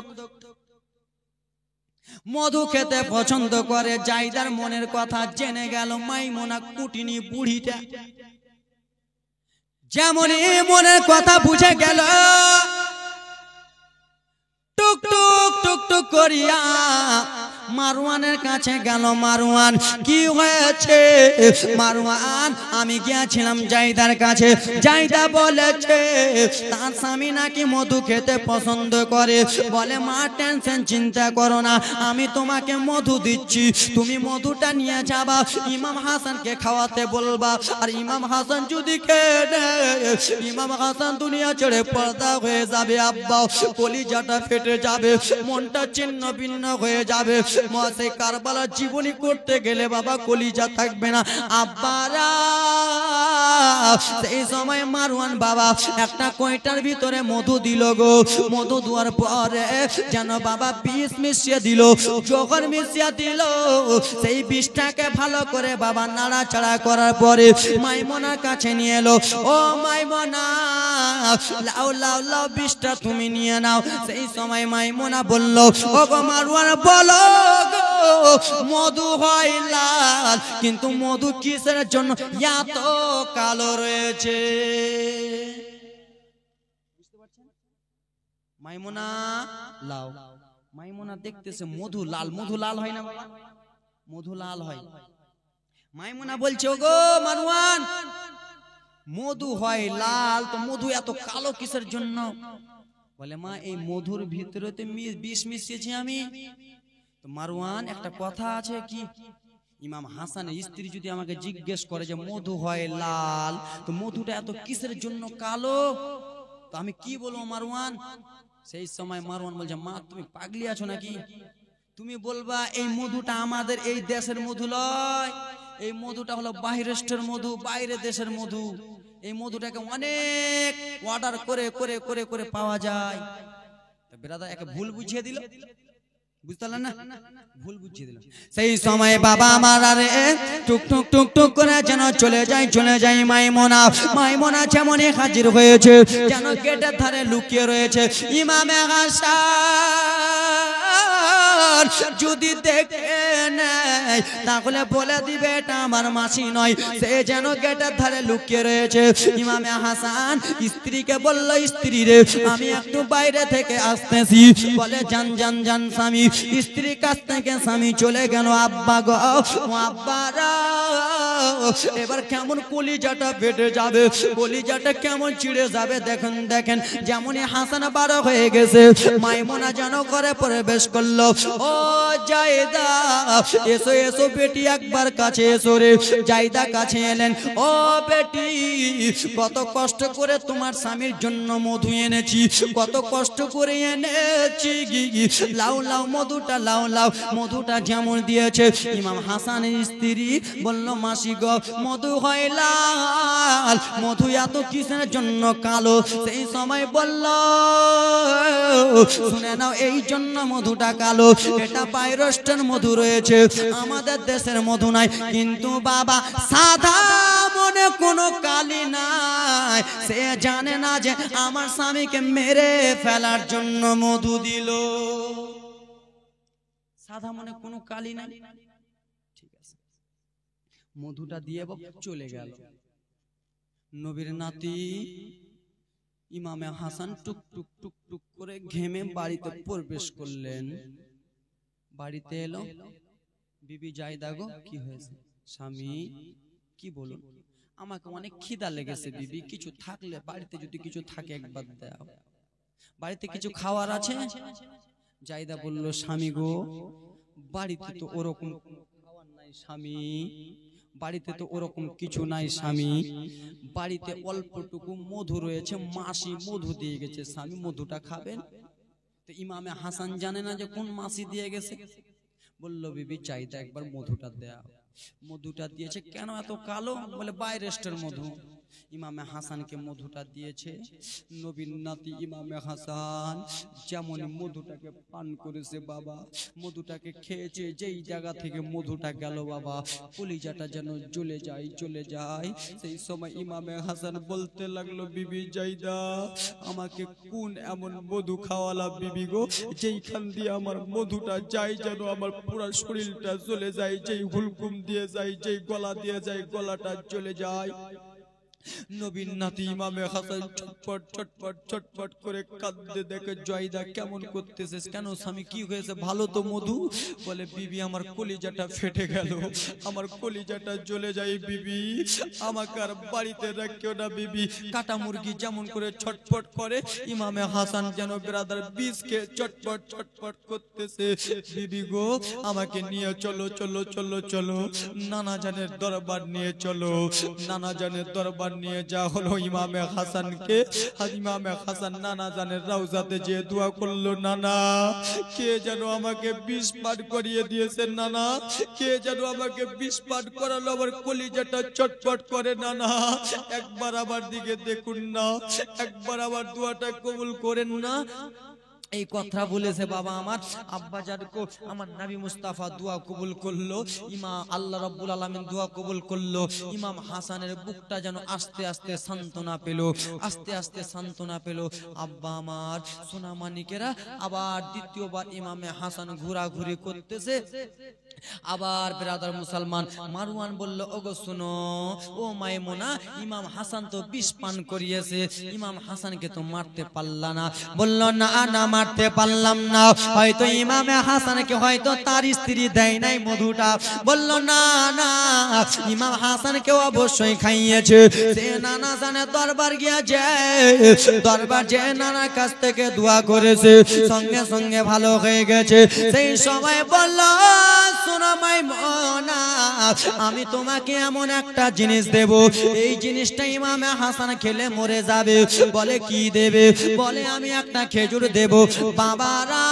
Speaker 1: মধু খেতে পছন্দ করে। জায়দার মনের কথা জেনে গেল মাইমুনা কুটনি বুড়িটা, যেমন মনের কথা বুঝে গেল, টুক টুক টুক টুক করিয়া মারওয়ানের কাছে গেল। মারওয়ান কি হয়েছে? মারওয়ান আমি গিয়েছিলাম জায়দার কাছে, জায়দা বলেছে তার স্বামী নাকি মধু খেতে পছন্দ করে। বলে মা টেনশন চিন্তা করো না, আমি তোমাকে মধু দিচ্ছি, তুমি মধুটা নিয়ে যাবা, ইমাম হাসানকে খাওয়াতে বলবা। আর ইমাম হাসান যদি খেয়ে নেয়, ইমাম হাসান দুনিয়া ছেড়ে পর্দা হয়ে যাবে আব্বা, কলিজাটা ফেটে যাবে, মনটা ছিন্ন ভিন্ন হয়ে যাবে। সেই কারবালার জীবনী করতে গেলে বাবা কলিজা থাকবে না আব্বারা। সেই সময় মারওয়ান বাবা একটা কয়টার ভিতরে মধু দিল গো, মধু দেওয়ার পরে যেন বাবা বিষ মিশিয়ে দিল, যখন মিশিয়ে দিল সেই বিষটাকে ভালো করে বাবা নাড়াচাড়া করার পরে মাইমুনার কাছে নিয়ে এলো। ও মাইমুনা লাও লাও লাও বিষটা তুমি নিয়ে নাও। সেই সময় মাইমুনা বলল, ও গো মারওয়ান বলো মধু হয় লাল, কিন্তু মধু কিসের জন্য এত কালো রয়েছে? মাইমুনা লাও, মাইমুনা দেখতেছে মধু লাল, মধু লাল হয় না বাবা, মধু লাল হয়। মাইমুনা বলছে, ও গো মারওয়ান মধু হয় লাল, তো মধু এত কালো কিসের জন্য? বলে মা এই মধুর ভিতরে বিষ মিশিয়েছি আমি। তো মারওয়ান একটা কথা আছে কি, ইমাম হাসানের স্ত্রী যদি আমাকে জিজ্ঞেস করে যে মধু হয় লাল, তো মধুটা এত কিসের জন্য কালো, তো আমি কি বলবো মারওয়ান? সেই সময় মারওয়ান বলছে, মা তুমি পাগলি আছো নাকি? তুমি বলবা এই মধুটা আমাদের এই দেশের মধু নয়, এই মধুটা হলো বাহিরের মধু, বাইরে দেশের মধু। এই মধুটাকে অনেক অর্ডার করে করে করে করে পাওয়া যায়। ব্রাদার একে ভুল বুঝিয়ে দিল। বুঝতে পারলেন না? ভুল বুঝিয়ে দিলাম। সেই সময় বাবা আমার আরে টুক টুক টুক টুক করে যেন চলে যায় মাইমুনা যেমনই হাজির হয়েছে যেন গেটের ধারে লুকিয়ে রয়েছে। ইমামে হাসান যদি দেখে নেয় তাহলে বলে দিবে এটা আমার মাসি নয়, সে যেন গেটের ধারে লুকিয়ে রয়েছে। ইমামে হাসান স্ত্রীকে বলল, স্ত্রী রে আমি একটু বাইরে থেকে আসতেছি। বলে যান যান যান স্বামী। স্ত্রীর কাছ থেকে স্বামী চলে গেল। আব্বা গো আব্বারা, এবার কেমন কলিজাটা ফেটে যাবে, কলিজাটা কেমন চিড়ে যাবে। দেখেন দেখেন যেমনই হাসান বারো হয়ে গেছে মাইমুনা যেন করে প্রবেশ করলো। ও জায়দা এসো এসো বেটি একবার কাছে এসো রে। জায়দা কাছে এলেন। ও বেটি কত কষ্ট করে তোমার স্বামীর জন্য মধু এনেছি, কত কষ্ট করে এনেছি, লাও লাও মধুটা লাও লাও। মধুটা যেমন দিয়েছে ইমাম হাসানের স্ত্রী বলল, মাসি গো মধু হয় লাল, মধু এত কিসের জন্য কালো? সেই সময় বলল, শুনে নাও এই জন্য মধুটা কালো, এটা বাইরের মধু রয়েছে, আমাদের দেশের মধু নাই। কিন্তু বাবা সাদা মনে কোনো কালি নাই, সে জানে না যে আমার স্বামীকে মেরে ফেলার জন্য মধু দিল। সাদা মনে কোনো কালি নাই, ঠিক আছে। মধুটা দিয়ে চলে গেল। নবীর নাতি ইমামে হাসান টুক টুক টুক টুক করে ঘেমে বাড়িতে প্রবেশ করলেন। বাড়িতে এলো। বিবি জায়দা গো কি হয়েছে? স্বামী কি বলুন, আমাকে অনেক খিদা লেগেছে বিবি, কিছু থাকলে বাড়িতে যদি কিছু থাকে একবার দাও, বাড়িতে কিছু খাওয়ার আছে? জায়দা বলল, স্বামী গো বাড়িতে তো ওরকম খাওয়ার নাই স্বামী, বাড়িতে তো ওরকম কিছু নাই স্বামী, বাড়িতে অল্পটুকু মধু রয়েছে, মাসি মধু দিয়ে গেছে স্বামী, মধুটা খাবেন? তো ইমামে হাসান জানে না যে কোন মাসি দিয়ে গেছে। বলল, বিবি চাইদা একবার মধুটা দেয়া। মধুটা দিয়েছে। কেন এত কালো? বলে বাইরের মধু। ইমামে হাসানকে মধুটা দিয়েছে। নবীর নাতি ইমামে হাসান যেমন মধুটাকে পান করেছে বাবা, মধুটাকে খেয়েছে, যেই জায়গা থেকে মধুটা গেল বাবা কলিজাটা যেন জ্বলে যায় চলে যায়। সেই সময় ইমামে হাসান বলতে লাগলো, বিবি জাইদা আমাকে কোন এমন মধু খাওয়ালা বিবি গো, যেইখান দিয়ে আমার মধুটা যায় যেন আমার পুরো শরীরটা জ্বলে যায়, যেই হুলকুম দিয়ে যায়, যেই গলা দিয়ে যায় গলাটা জ্বলে যায়। নবীর নাতি ইমামে হাসান ছটপট ছটপট ছটপট করে কাঁদতে দেখে জায়দা কেমন করতেছে। কেন স্বামী কি হয়েছে? ভালো তো মধু। বলে, বিবি আমার কলিজাটা ফেটে গেল, আমার কলিজাটা জ্বলে যায় বিবি, আমাকে আর বাড়িতে রাখিও না বিবি। কাটা মুরগি যেমন করে ছটপট করে ইমামে হাসান যেন ব্রাদার বিষকে ছটপট ছটপট করতেছে। বিবি গো আমাকে নিয়ে চলো চলো চলো চলো, নানা জানের দরবার নিয়ে চলো। নানা জানের দরবার নিয়ে যা হলো ইমামে হাসানকে। ইমামে হাসান নানা জানের রওজাতে যে দোয়া করলো, নানা কে যেন আমাকে বিষ পান করিয়ে দিয়েছে, নানা কে যেন আমাকে বিষ পান করালো, আমার কলিজাটা চটপট করে, নানা একবার আমার দিকে দেখুন না, একবার আমার দোয়াটা কবুল করেন না। এই কথা বলেছে বাবা আমার আব্বা জানকো আমার নবী মুস্তাফা দোয়া কবুল করলো, ইমাম আল্লাহ রাব্বুল আলামিন দোয়া কবুল করলো। ইমাম হাসানের বুকটা যেন আস্তে আস্তে সান্ত্বনা পেল, আস্তে আস্তে সান্ত্বনা পেল। আব্বা আমার সোনা মানিকেরা আবার দ্বিতীয়বার ইমামে হাসান ঘোরাঘুরি করতেছে। আবার ব্রাদার মুসলমান মারওয়ান বলল, ওগো শুনো ও মাইমুনা, ইমাম হাসান তো বিষ পান করিয়েছে, ইমাম হাসানকে তো মারতে পারলা না। বলল, না না মারতে পারলাম না, হয়তো ইমামে হাসানকে হয়তো তার স্ত্রী দেয় নাই মধুটা। বলল, না না ইমাম হাসানকে অবশ্যই খাইয়েছে। সে নানা জানে দরবার গিয়েছে, দরবার যে নানার কাছ থেকে দোয়া করেছে, সঙ্গে সঙ্গে ভালো হয়ে গেছে। সেই সময় বলল, শোনো মাইমুনা, আমি তোমাকে এমন একটা জিনিস দেব, এই জিনিসটা ইমামে হাসান খেলে মরে যাবে। বলে, কি দেবে? বলে, আমি একটা খেজুর দেব। বাবারা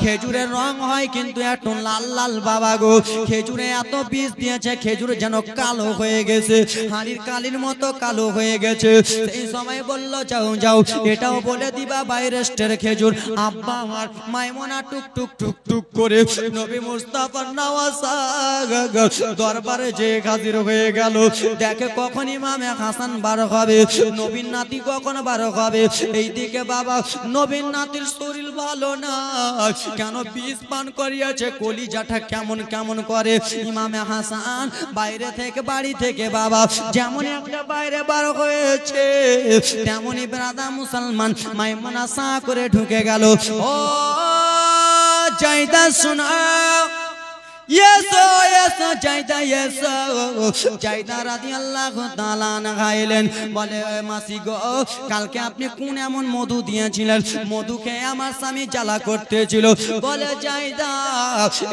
Speaker 1: খেজুরের রং হয় কিন্তু একটু লাল লাল বাবা গো। খেজুরে এত বীজ দিয়েছে খেজুর যেন কালো হয়ে গেছে, হাড়ির কালির মতো কালো হয়ে গেছে। সেই সময় বলল যাও যাও এটাও বলে দিবা বাইরেস্টের খেজুর। আব্বা আমার মাইমুনা টুক টুক টুক টুক করে নবী মুস্তাফার নওয়াজা দরবারে যে হাজির হয়ে গেল। দেখে কখন ইমামে হাসান বার হবে, নবীর নাতি কখন বার হবে। এইদিকে বাবা নবীর নাতির শরীর ভালো না, কেন বিষ পান করিয়াছে, কলিজাটা কেমন কেমন করে। ইমামে হাসান বাইরে থেকে বাড়ি থেকে বাবা যেমন একটা বাইরে বার হয়েছে তেমনই ব্রাদা মুসলমান মাইমুনা সা করে ঢুকে গেল। ও জাইদা শোনা, কালকে আপনি কোন এমন মধু দিয়েছিলেন, মধু খেয়ে আমার স্বামী জ্বালা করতেছিল। বলে জাইদা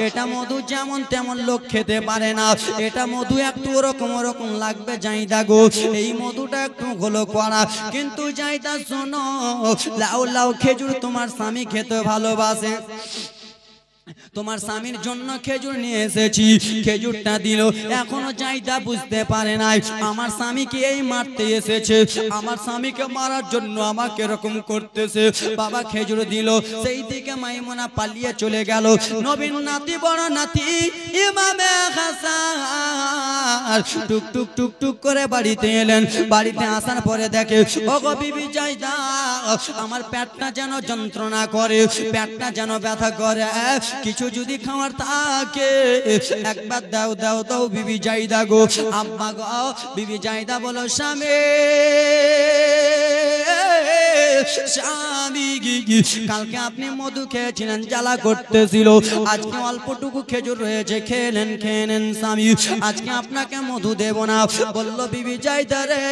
Speaker 1: এটা মধু যেমন তেমন লোক খেতে পারে না, এটা মধু একটু ওরকম ওরকম লাগবে জাইদা গো, এই মধুটা একটু হলো কড়া। কিন্তু জাইদা শোনো, লাউ লাউ খেজুর তোমার স্বামী খেতে ভালোবাসে, তোমার স্বামীর জন্য খেজুর নিয়ে এসেছি। খেজুরটা দিল, এখনো জাইদা বুঝতে পারে নাই আমার স্বামীকে এই মারতে এসেছে, আমার স্বামীকে মারার জন্য আমাকে এরকম করতেছে। বাবা খেজুর দিল, সেই দিকে মাইমুনা পালিয়ে চলে গেল। নবীর নাতি বড় নাতি ইমামে হাসান টুক টুক টুক টুক করে বাড়িতে এলেন। বাড়িতে আসার পরে দেখে ওগো বিবি জাইদা আমার পেটটা যেন যন্ত্রণা করে, পেটটা যেন ব্যথা করে, কিছু যদি খাওয়ার থাকে একবার দাও দাও দাও বিবি জাইদা গো। আম্মা গো, বিবি জাইদা বলো স্বামী স্বামী কালকে আপনি মধু খেয়েছিলেন জ্বালা করতেছিল, আজকে অল্পটুকু খেজুর রয়েছে খেলেন খেয়ে নেন স্বামী, আজকে আপনাকে মধু দেব না। বললো বিবি জাইদা রে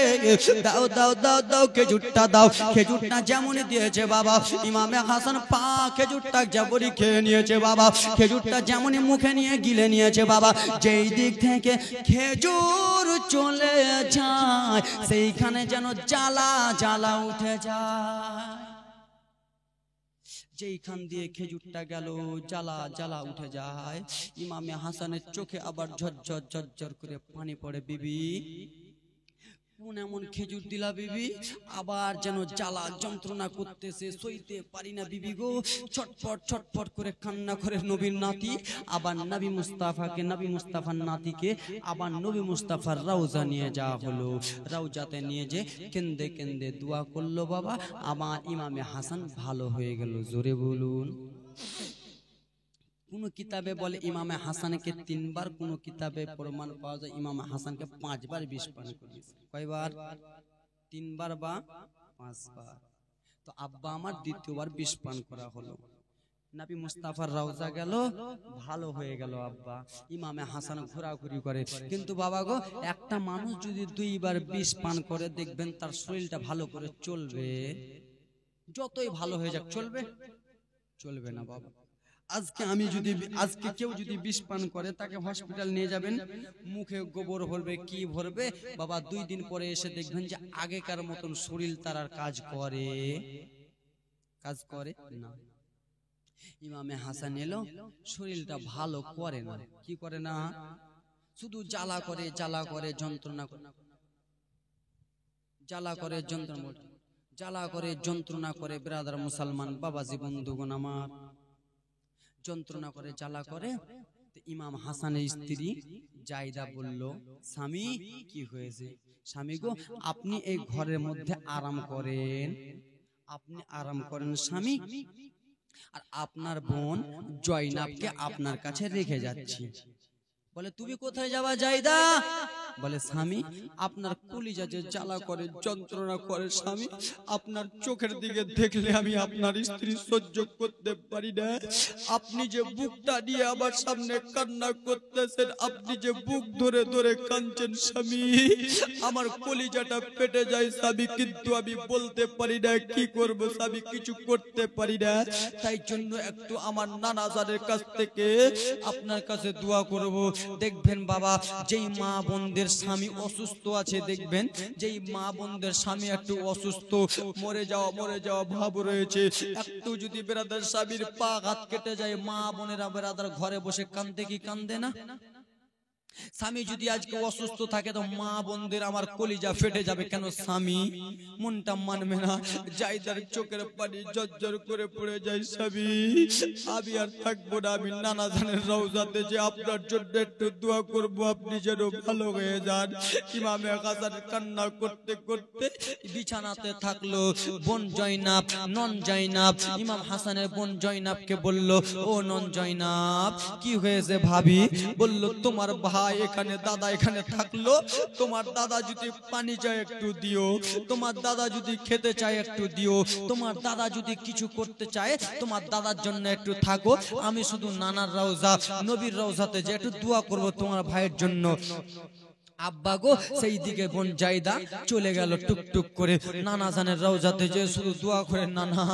Speaker 1: দাও দাও দাও দাও খেজুরটা দাও। খেজুরটা যেমনই দিয়েছে বাবা ইমামে হাসান পা খেজুরটা যেমনই খেয়ে নিয়েছে বাবা, খেজুরটা যেমনই মুখে নিয়ে গিলে নিয়েছে বাবা। যেই দিক থেকে খেজুর চলে যায় সেইখানে যেন জ্বালা জ্বালা উঠে যায়, যেইখান দিয়ে খেজুরটা গেল জ্বালা জ্বালা উঠে যায়। ইমামে হাসানের চোখে আবার ঝরঝর ঝরঝর করে পানি পড়ে। বিবি কোন এমন খেজুর দিলা বিবি, আবার যেন জ্বালা যন্ত্রণা করতেছে, সইতে পারি না বিবি গো। ছটফট ছটফট করে কান্না করে নবীর নাতি আবার নবী মুস্তাফাকে, নবী মুস্তাফার নাতিকে আবার নবী মুস্তাফার রওজা নিয়ে যাওয়া হলো। রওজাতে নিয়ে যে কেন্দে কেন্দে দোয়া করলো বাবা, আমার ইমামে হাসান ভালো হয়ে গেল। জোরে বলুন। কোন কিতাবে বলে ইমামে হাসানকে 3 বার, কোন কিতাবে প্রমাণ পাওয়া যায় ইমামে হাসানকে 5 বার বিষ পান করিয়েছে। কয়বার? 3 বার বা 5 বার। তো আব্বা আমার দ্বিতীয়বার বিষ পান করা হলো। নবী মুস্তাফার রওজা গেল, ভালো হয়ে গেল আব্বা। ইমামে হাসান ঘোরাঘুরি করে। কিন্তু বাবা গো, একটা মানুষ যদি 2 বার বিষ পান করে দেখবেন তার শরীরটা ভালো করে চলবে, যতই ভালো হয়ে যাক চলবে? চলবে না বাবা। আজকে কেউ যদি বিষ পান করে তাকে হসপিটাল নিয়ে যাবেন, মুখে গোবর ভরবে কি ভরবে বাবা, 2 দিন পরে এসে দেখবেন যে আগেকার মতন শরীর তার আর কাজ করে না। ইমামে হাসান এলো, শরীরটা ভালো করে না। কি করে না? শুধু জ্বালা করে জ্বালা করে যন্ত্রণা করে, জ্বালা করে যন্ত্রণা, জ্বালা করে যন্ত্রণা করে। ব্রাদার মুসলমান বাবাজি বন্ধুগণ আমার, যন্ত্রণা করে জ্বালা করে। ইমাম হাসানের স্ত্রী জাইদা বলল, স্বামী কি হয়েছে? স্বামী গো, আপনি এই ঘরের মধ্যে আরাম করেন, আপনি আরাম করেন স্বামী, আর আপনার বোন জয়নাবকে আপনার কাছে রেখে যাচ্ছি। বলে তুমি কোথায় যাবা জাইদা? বলে স্বামী আপনার কলিজা যে জ্বালা করে যন্ত্রণা করে স্বামী, আপনার চোখের দিকে দেখলে আমি আপনার স্ত্রী সহ্য করতে পারি না। আপনি যে বুকটা নিয়ে আমার সামনে কান্না করতেছেন, আপনি যে বুক ধরে ধরে কাঁদছেন স্বামী, আমার কলিজাটা পেটে যায় স্বামী, কিন্তু আমি বলতে পারি না কি করব স্বামী, কিছু করতে পারি না। তাই জন্য একটু আমার নানা জানের কাছ থেকে আপনার কাছে দোয়া করব। দেখবেন বাবা, যেই মা বোনদের বোনদের স্বামী অসুস্থ আছে, দেখবেন যেই মা বোনদের স্বামী একটু অসুস্থ, মরে যাওয়া ভাব রয়েছে, একটু যদি বেরাদার স্বামীর পা হাত কেটে যায়, মা বোনেরা বেরাদার ঘরে বসে কান্দে কি কান্দে না? স্বামী যদি আজকে অসুস্থ থাকে তো মা বোনদের আমার কলিজা ফেটে যাবে। কেন? স্বামী মনটা মানবে না, জায়দার চোখের পানি জর্জর করে পড়ে যায়। স্বামী আমি আর থাকবো না, আমি নানা জানের রওজাতে যে আপনার জন্য একটু দোয়া করবো, আপনি যেন ভালো হয়ে যান। ইমামে হাসান কান্না করতে করতে বিছানাতে থাকলো। বোন জয়নাব, নন জয়নাব, ইমাম হাসানের বোন জয়নাবকে বলল, ও নন জয়নাব কি হয়েছে ভাবি? বলল, তোমার ভাই এখানে, দাদা এখানে থাকলো, তোমার দাদা যদি পানি চায় একটু দিও, তোমার দাদা যদি খেতে চায় একটু দিও, তোমার দাদা যদি কিছু করতে চায় তোমার দাদার জন্য একটু থাকো, আমি শুধু নানার রওজা নবীর রওজাতে যে একটু দোয়া করব তোমার ভাইয়ের জন্য। আব্বা গো, সেই দিকে বোন জায়দা চলে গেল টুকটুক করে নানা জানের রওজাতে যে শুধু দোয়া করে, নানা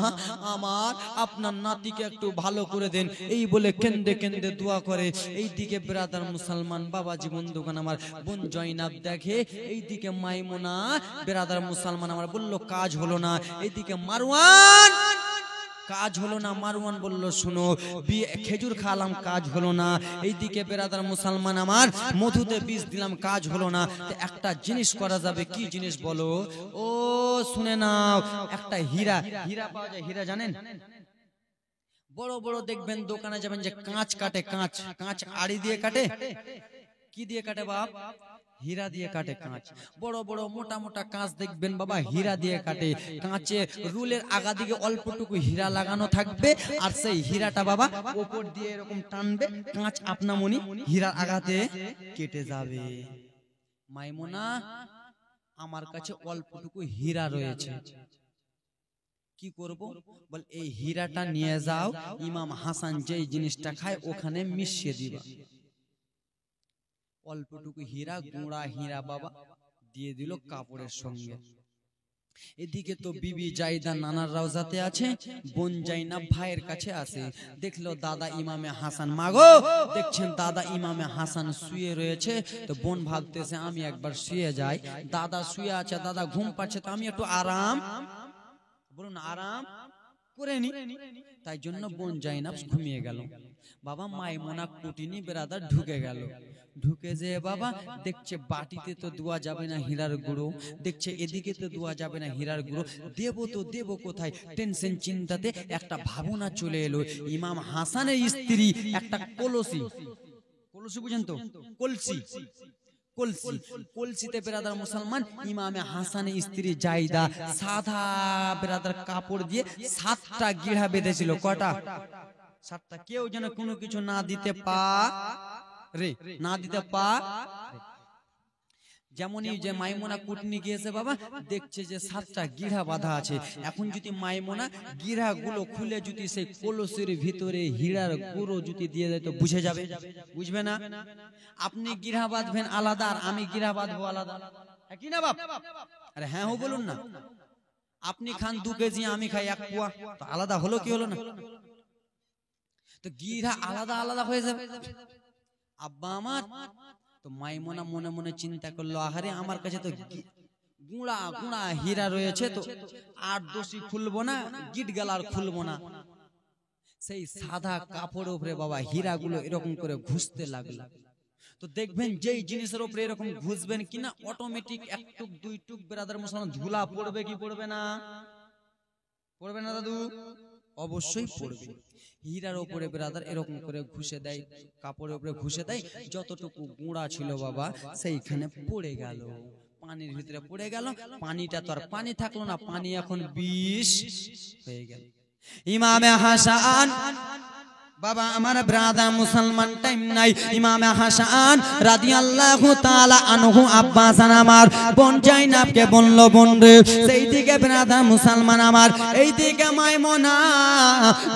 Speaker 1: আমার আপনার নাতিকে একটু ভালো করে দেন, এই বলে কেন্দে কেন্দে দোয়া করে। এই দিকে ব্রাদার মুসলমান বাবাজি বন্ধুগণ আমার, বোন জয়নাব দেখে এই দিকে মাইমুনা ব্রাদার মুসলমান আমার, বলল কাজ হলো না। এইদিকে মারওয়ান, কাজ হলো না। মারওয়ান বলল, শুনো খেজুর খালাম, কাজ হলো না। এইদিকে বেরাদার মুসলমান আমার, মধুতে বিষ দিলাম, কাজ হলো না। একটা জিনিস করা যাবে। কি জিনিস বলো? ও শুনে নাও, একটা হীরা, হীরা পাওয়া যায়। হীরা জানেন? বড় বড় দেখবেন দোকানে যাবেন যে কাঁচ কাটে, কাঁচ কাঁচ আড়ি দিয়ে কাটে। কি দিয়ে কাটে বাপ? হীরা দিয়ে কাটে কাঁচ। বড় বড় মোটা মোটা কাঁচ দেখবেন বাবা হীরা দিয়ে কাটে। কাঁচে রুলের আগা দিকে অল্পটুকু হীরা লাগানো থাকবে, আর সেই হীরাটা বাবা উপর দিয়ে এরকম টানবে, কাঁচ আপনা মনি হীরার আগাতে কেটে যাবে। মাইমুনা, আমার কাছে অল্পটুকু হীরা রয়েছে, কি করব? বল, এই হীরাটা নিয়ে যাও, ইমাম হাসান যেই জিনিসটা খায় ওখানে মিশিয়ে দিবা। অল্পটুকু হীরা, গুঁড়া হীরা বাবা দিয়ে দিল কাপড়ের সঙ্গে। এদিকে তো বিবি জায়দা নানার রওজাতে আছে, বোন জাইনাব ভাইয়ের কাছে আসে। দেখলো দাদা ইমামে হাসান, মাগো দেখছেন দাদা ইমামে হাসান শুয়ে রয়েছে। তো বোন ভাবতেছে আমি একবার শুয়ে যাই। দাদা শুয়ে আছে, দাদা ঘুম পাচ্ছে, তো আমি একটু আরাম, বলুন আরাম করে নি। তাই জন্য বোন জাইনাব ঘুমিয়ে গেল। বাবা মাইমুনা কুটিনি বেরাদার ঢুকে গেল। ঢুকে যে বাবা দেখছে বাটিতে তো দেওয়া যাবে না হীরার গুঁড়ো, দেখছে এদিকে তো দেওয়া যাবে না হীরার গুঁড়ো, দেবো তো দেবো কোথায়? টেনশন চিন্তাতে একটা ভাবনা চলে এলো। ইমাম হাসানের স্ত্রী একটা কলসি, কলসি বুঝেন তো? কলসি, কলসি, কলসিতে বেরাদার মুসলমান ইমামে হাসানের স্ত্রী জায়দা সাদা বেরাদার কাপড় দিয়ে 7টা গিড়া বেঁধেছিল। কটা? 7টা। কেউ যেন কোনো কিছু না দিতে পারে, না দিতে পারে। যেমনই যে মাইমুনা কুটনি গিয়েছে বাবা, দেখছে যে 7টা গিড়া বাঁধা আছে। এখন যদি মাইমুনা গিড়া গুলো খুলে যদি সেই কলসির ভিতরে হীরার গুঁড়ো যদি দিয়ে দেয় তো বুঝে যাবে, বুঝবে না? আপনি গিড়া বাঁধবেন আলাদা, আর আমি গিড়া বাঁধবো আলাদা, কি না বাপ? আরে হ্যাঁ হো বলুন না। আপনি খান 2 কেজি, আমি খাই 1 পোয়া, তো আলাদা হলো কি হলো না? তো গিড়া আলাদা আলাদা হয়ে যাবে। আব্বা আমার, তো মাইমুনা মনে মনে চিন্তা করলো, আহারে আমার কাছে তো গুঁড়া গুঁড়া হীরা রয়েছে, তো আর দোষী খুলবো না, গিট গেলার খুলবো না। সেই সাদা কাপড়ের উপরে বাবা হীরা গুলো এরকম করে ঘুষতে লাগলো। তো দেখবেন যেই জিনিসের উপরে এরকম ঘুষবেন কিনা অটোমেটিক 1 টুক 2 টুক বেরাদার মুসলমান ধুলা পড়বে কি পড়বে না? পড়বে না দাদু? অবশ্যই পড়বে। হীরার উপরে বেরাদার এরকম করে ঘুষে দেয়, কাপড়ের উপরে ঘুষে দেয়, যতটুকু গুঁড়া ছিল বাবা সেইখানে পড়ে গেল, পানির ভিতরে পড়ে গেল। পানিটা তো আর পানি থাকলো না, পানি এখন বিষ হয়ে গেল। ইমামে হাসান বাবা আমার ব্রাদার মুসলমান টাইম নাই, ইমামে হাসান রাদিয়াল্লাহু তাআলা আনহু আব্বাসান আমার বোন জাইনাবকে বলল, বোন রে, সেই দিকে ব্রাদার মুসলমান আমার, এই দিকে মাইমুনা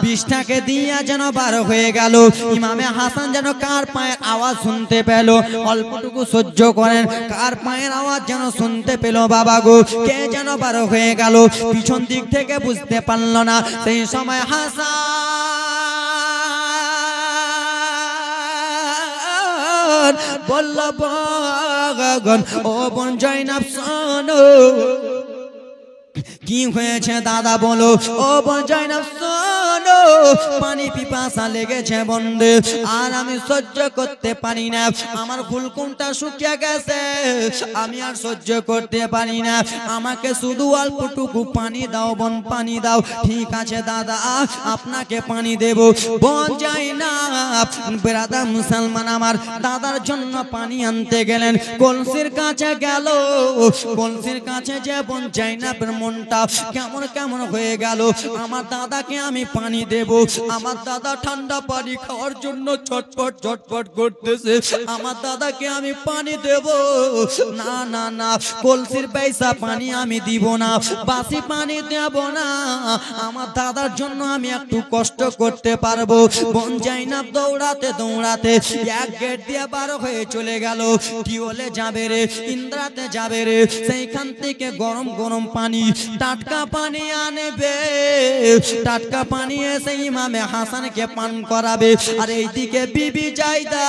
Speaker 1: বিষটাকে দিয়া যেন বার হয়ে গেল। ইমামে হাসান যেন কার পায়ের আওয়াজ শুনতে পেল, অল্পটুকু সহ্য করেন, কার পায়ের আওয়াজ যেন শুনতে পেল বাবা গো, কে যেন বার হয়ে গেল, পিছন দিক থেকে বুঝতে পারল না। সেই সময় হাসান বলল বোন ও বোন জয়নাব শোনো কি হয়েছে দাদা বলো ও বোন জয়নাব শোনো পানি পিপাসা লেগেছে বন্ধে আর আমি সহ্য করতে পারি না আমার ফুলকুমটা শুকিয়ে গেছে আমি আর সহ্য করতে পারি না আমাকে শুধু অল্পটুকু পানি দাও বোন পানি দাও ঠিক আছে দাদা আপনাকে পানি দেব বোন জয়নাব ব্রাদার মুসলমান আমার দাদার জন্য পানি আনতে গেলেন কলসির কাছে গেল কলসির কাছে যে বোন জয়নাবের মনটা কেমন কেমন হয়ে গেল আমার দাদাকে আমি পানি দেব আমার দাদা ঠান্ডা পানি খাওয়ার জন্য ছটফট ছটফট করতেছে আমার দাদাকে আমি পানি দেব না না না কলসির পয়সা পানি আমি দিব না বাসি পানি দেব না আমার দাদার জন্য আমি একটু কষ্ট করতে পারবো বোন জয়নাব দৌড়াতে দৌড়াতে এক গেট দিয়ে বার হয়ে চলে গেল টিওলে যাবে রে ইন্দ্রাতে যাবে রে সেইখান থেকে গরম গরম পানি টাটকা পানি আনবে টাটকা পানি এসে ইমামে হাসানকে পান করাবে আর এইদিকে বিবি জায়দা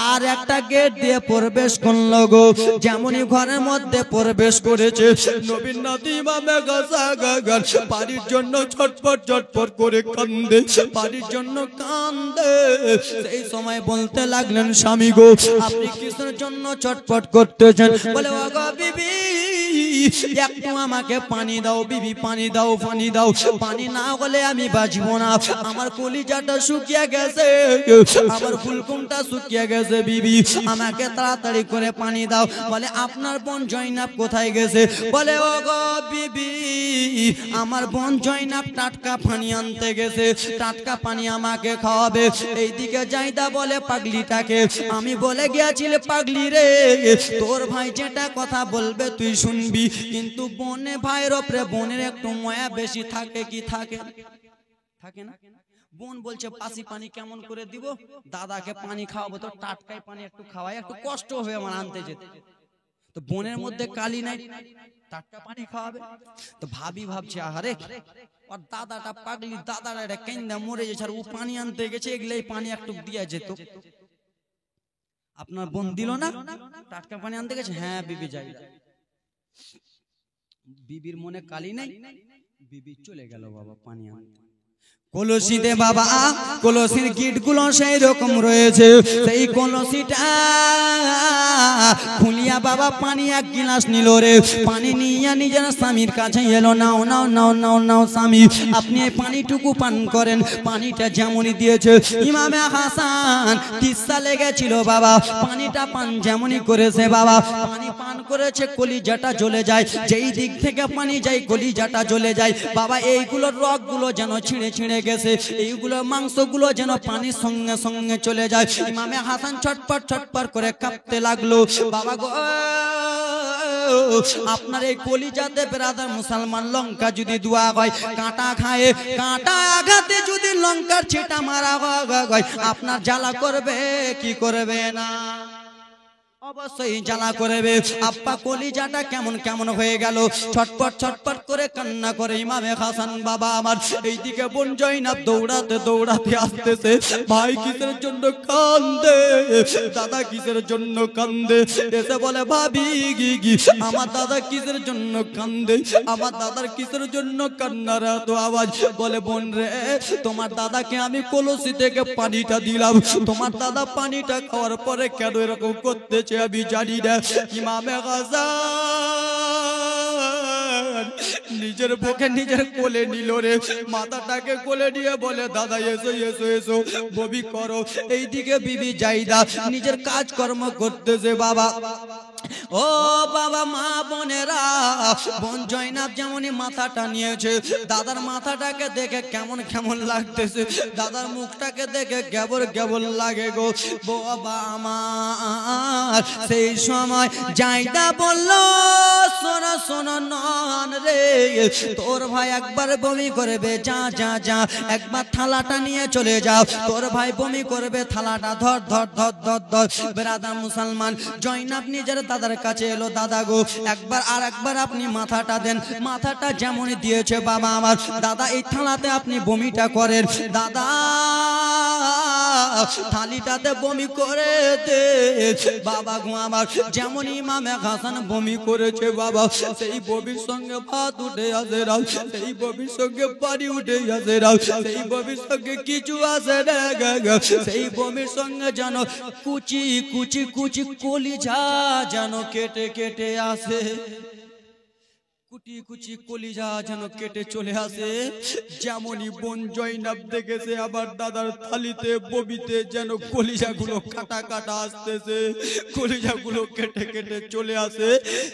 Speaker 1: আর একটা গেট দিয়ে প্রবেশ করলো গো যেমনই ঘরের মধ্যে প্রবেশ করেছে নবীন নাতি ইমামে গাছাগাগার পানির জন্য ছটফট ছটফট করে কান্দে পানির জন্য কান্দে সেই সময় বলতে লাগলেন স্বামী গো আপনি কিসের জন্য ছটফট করতেছেন বলে ও গো বিবি একটু আমাকে পানি দাও বিবি পানি দাও পানি দাও পানি না হলে আমি বাঁচবো না আমার কলিজাটা শুকিয়ে গেছে আমার ফুলকুমটা শুকিয়ে গেছে বিবি আমাকে তাড়াতাড়ি করে পানি দাও বলে আপনার বোন জয়নাব কোথায় গেছে বলে ও গো বিবি আমার বোন জয়নাব টাটকা পানি আনতে গেছে টাটকা পানি আমাকে খাওয়াবে এইদিকে জায়দা বলে পাগলিটাকে আমি বলে গিয়েছিলে পাগলি রে তোর ভাই যেটা কথা বলবে তুই শুনবি কিন্তু বোনে ভাইয়ের ওপরে বোনের একটু মায়া বেশি থাকে কি থাকে থাকে না বোন বলছে পাশি পানি কেমন করে দিব দাদাকে পানি খাওয়াবো তো টাটকাই পানি একটু খাওয়াই একটু কষ্ট হবে আমার আনতে যেতে তো বোনের মধ্যে কালি নাই টাটকা পানি খাওয়াবে তো ভাবি ভাবছে আহারে আর দাদাটা পাগলি দাদারা এটা কেন্দা মরে যাচ্ছে আর ও পানি আনতে গেছে এগুলাই পানি একটু দিয়া যেত আপনার বোন দিল না টাটকা পানি আনতে গেছে হ্যাঁ বিবি যাই বিবির মনে কালি নাই বিবি চলে গেল বাবা পানি আনতে কলসিতে বাবা কলসির গিটগুলো সেই রকম রয়েছে সেই কলসিটা খুলিয়া বাবা পানি এক গিলাস নিল রে পানি নিয়ে নিজের স্বামীর কাছে এলো নাও নাও নাও নাও নাও স্বামী আপনি এই পানিটুকু পান করেন পানিটা যেমনই দিয়েছে ইমামে হাসান তিস্তা লেগেছিল বাবা পানিটা পান যেমনই করেছে বাবা পানি পান করেছে কলিজাটা জ্বলে যায় যেই দিক থেকে পানি যায় কলিজাটা জ্বলে যায় বাবা এইগুলোর রগগুলো যেন ছিঁড়ে ছিঁড়ে গেছে এইগুলো মাংসগুলো যেন পানির সঙ্গে সঙ্গে চলে যায় ইমামে হাসান ছটপট ছটপট করে কাঁপতে লাগলো বাবা গো আপনার এই কলিজাতে ব্রাদার মুসলমান লঙ্কা যদি দোয়া হয় কাঁটা খায় কাঁটা আঘাতে যদি লঙ্কার ছিটা মারা হয় আপনার জ্বালা করবে কি করবে না অবশ্যই জ্বালা করবে আব্বা কলিজাটা কেমন কেমন হয়ে গেল ছটপট ছটপট করে কান্না করে ইমামে হাসান বাবা আমার এইদিকে বোন জয়নাব দৌড়াতে দৌড়াতে আসতেছে ভাই কিসের জন্য কান্দে দাদা কিসের জন্য কান্দে এসে বলে ভাবি গি আমার দাদা কিসের জন্য কান্দে আমার দাদার কিসের জন্য কান্নার এত আওয়াজ বলে বোন রে তোমার দাদাকে আমি কলসি থেকে পানিটা দিলাম তোমার দাদা পানিটা খাওয়ার পরে কেন এরকম করতেছে আমি জানি না ইমামে হাসান নিজের বুকে নিজের কোলে নিল রে মাথাটাকে কোলে নিয়ে বলে দাদা এসো এসো এসো ববি করো এইদিকে বিবি জায়দা নিজের কাজকর্ম করতেছে বাবা ও বাবা মা বোনেরা বোন জয়নাব যেমনই মাথাটা নিয়েছে দাদার মাথাটাকে দেখে কেমন কেমন লাগতেছে দাদার মুখটাকে দেখে কেবল কেবল লাগে গো বাবা আমার সেই সময় জায়দা বলল শোনো শোনো নন রে তোর ভাই একবার বমি করবে যা যা যা একবার থালাটা নিয়ে চলে যাও তোর ভাই বমি করবে থালাটা ধর ধর ধর ধর ধর ব্রাদার মুসলমান জয়নাব নিজের দাদার কাছে এলো দাদা গো একবার আর একবার আপনি মাথাটা দেন মাথাটা যেমন দিয়েছে বাবা আমার দাদা এই থালাতে আপনি বমিটা করেন দাদা থালিটাতে বমি করে দে বাবা গো আমার। যেমন ইমামে হাসান বমি করেছে বাবা, সেই বমির সঙ্গে ভাত উঠে আসে রাও, সেই বমির সঙ্গে পানি উঠে আসে রাও, সেই বমির সঙ্গে কিছু আসে না, সেই বমির সঙ্গে যেন কুচি কুচি কুচি কলিজা যেন কেটে কেটে আসে, কুটি কুচি কলিজা যেন কেটে চলে আসে। যেমনই বোন জয়নাব দেখেছে আবার দাদার থালিতে বমিতে যেন কলিজাগুলো কাটা কাটা আসতেছে, কলিজাগুলো কেটে কেটে চলে আসে।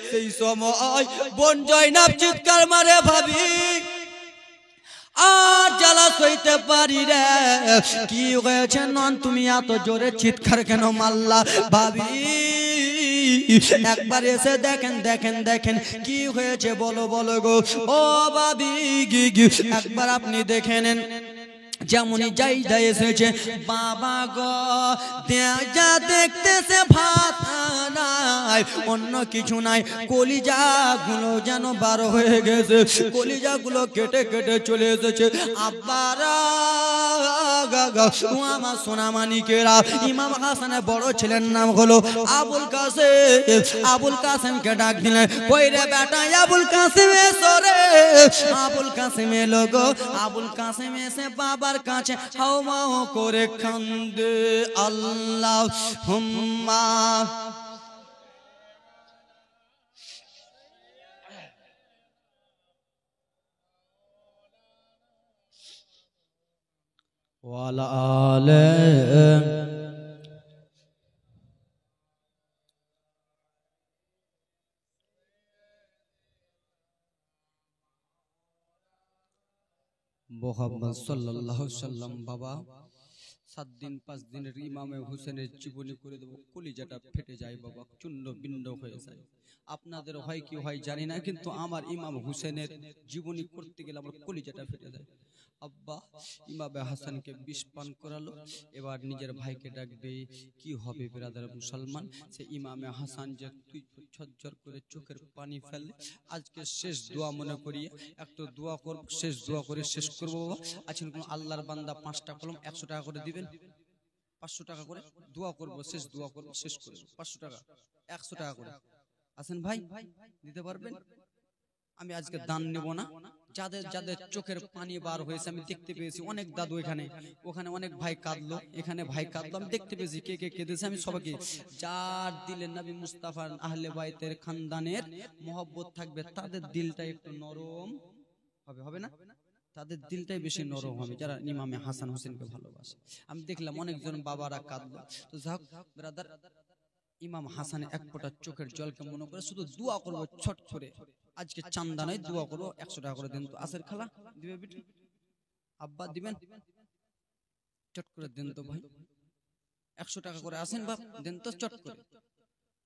Speaker 1: সেই সময় বোন জয়নাব চিৎকার মারে, ভাবি আর জ্বালা সইতে পারি রে। কি হয়েছে নন, তুমি এত জোরে চিৎকার কেন মারলা? ভাবি একবার এসে দেখেন দেখেন দেখেন কি হয়েছে, বলো বলো গো। ও ভাবি একবার আপনি দেখে নেন। যেমনই যাই যাই এসেছে বাবা গো, যা দেখতেছে ভাত নাই, অন্য কিছু নাই, কলিজা গুলো যেন বার হয়ে গেছে, কলিজা গুলো কেটে কেটে চলে এসেছে। আব্বারা আমার সোনামানিকেরা, ইমাম হাসানের বড় ছেলের নাম হলো আবুল কাসেম। আবুল কাসেমকে ডাক দিলেন, কই রে বেটা আবুল কাসেম এসো রে। আবুল কাসেম এলো গো। আবুল কাসেম এসে বাবার কাছে হাওমাও করে কান্দে, আল্লাহুম্মা ওয়ালা আলে। মুহাম্মদ সাল্লাল্লাহু সাল্লাম। বাবা 7 দিন 5 দিনের ইমামে হুসেনের জীবনী করে দেবো, কলিজাটা ফেটে যায় বাবা, চূর্ণ বিণ্ড হয়ে যায়। আপনাদের হয় কি হয় জানি না, কিন্তু আমার ইমাম হুসেনের জীবনী করতে গেলে আমার কলিজাটা ফেটে যায়। আব্বা ইমামে হাসানকে বিষ পান করালো, এবার নিজের ভাইকে ডাকবে। কি হবে ব্রাদার মুসলমান, সে ইমামে হাসান যে তুই ঝরঝর করে চোখের পানি ফেলে। আজকে শেষ দোয়া মনে করিয়ে একটা দোয়া করব, শেষ দোয়া করে শেষ করবো বাবা। আছেন কোন আল্লাহর বান্দা 5টা কলম 100 টাকা করে দিবেন, 500 টাকা করে দোয়া করব, শেষ দোয়া করব, শেষ করব। 500 টাকা 100 টাকা করে আছেন ভাই, দিতে পারবেন? আমি আজকে দান নেব না। যাদের যাদের চোখের পানি বার হয়েছে আমি দেখতে পেয়েছি, অনেক দাদু এখানে, ওখানে অনেক ভাই কাঁদলো, এখানে ভাই কাঁদলো, আমি দেখতে পেয়েছি কে কে কেঁদেছে। আমি সবাইকে, যার দিলে নবী মুস্তাফার আহলে বাইতের খানদানের মহব্বত থাকবে, তাদের দিলটা একটু নরম হবে, হবে না? তাদের দিলটাই বেশি নরম হবে যারা ইমামে হাসান হোসেনকে ভালোবাসে। আমি দেখলাম অনেকজন বাবারা কাঁদলো। তো যাক ব্রাদার, ইমাম হাসানের এক ফোঁটা চোখের জলকে মনে করে শুধু দোয়া করবো ছট করে। আজকে চান্দা নাই, দোয়া করবো। 100 টাকা করে দেন তো। আসের খালা দিবে বিটি, আব্বা দিবেন, চট করে দেন তো ভাই। 100 টাকা করে আসেন বাপ, দেন তো চট করে।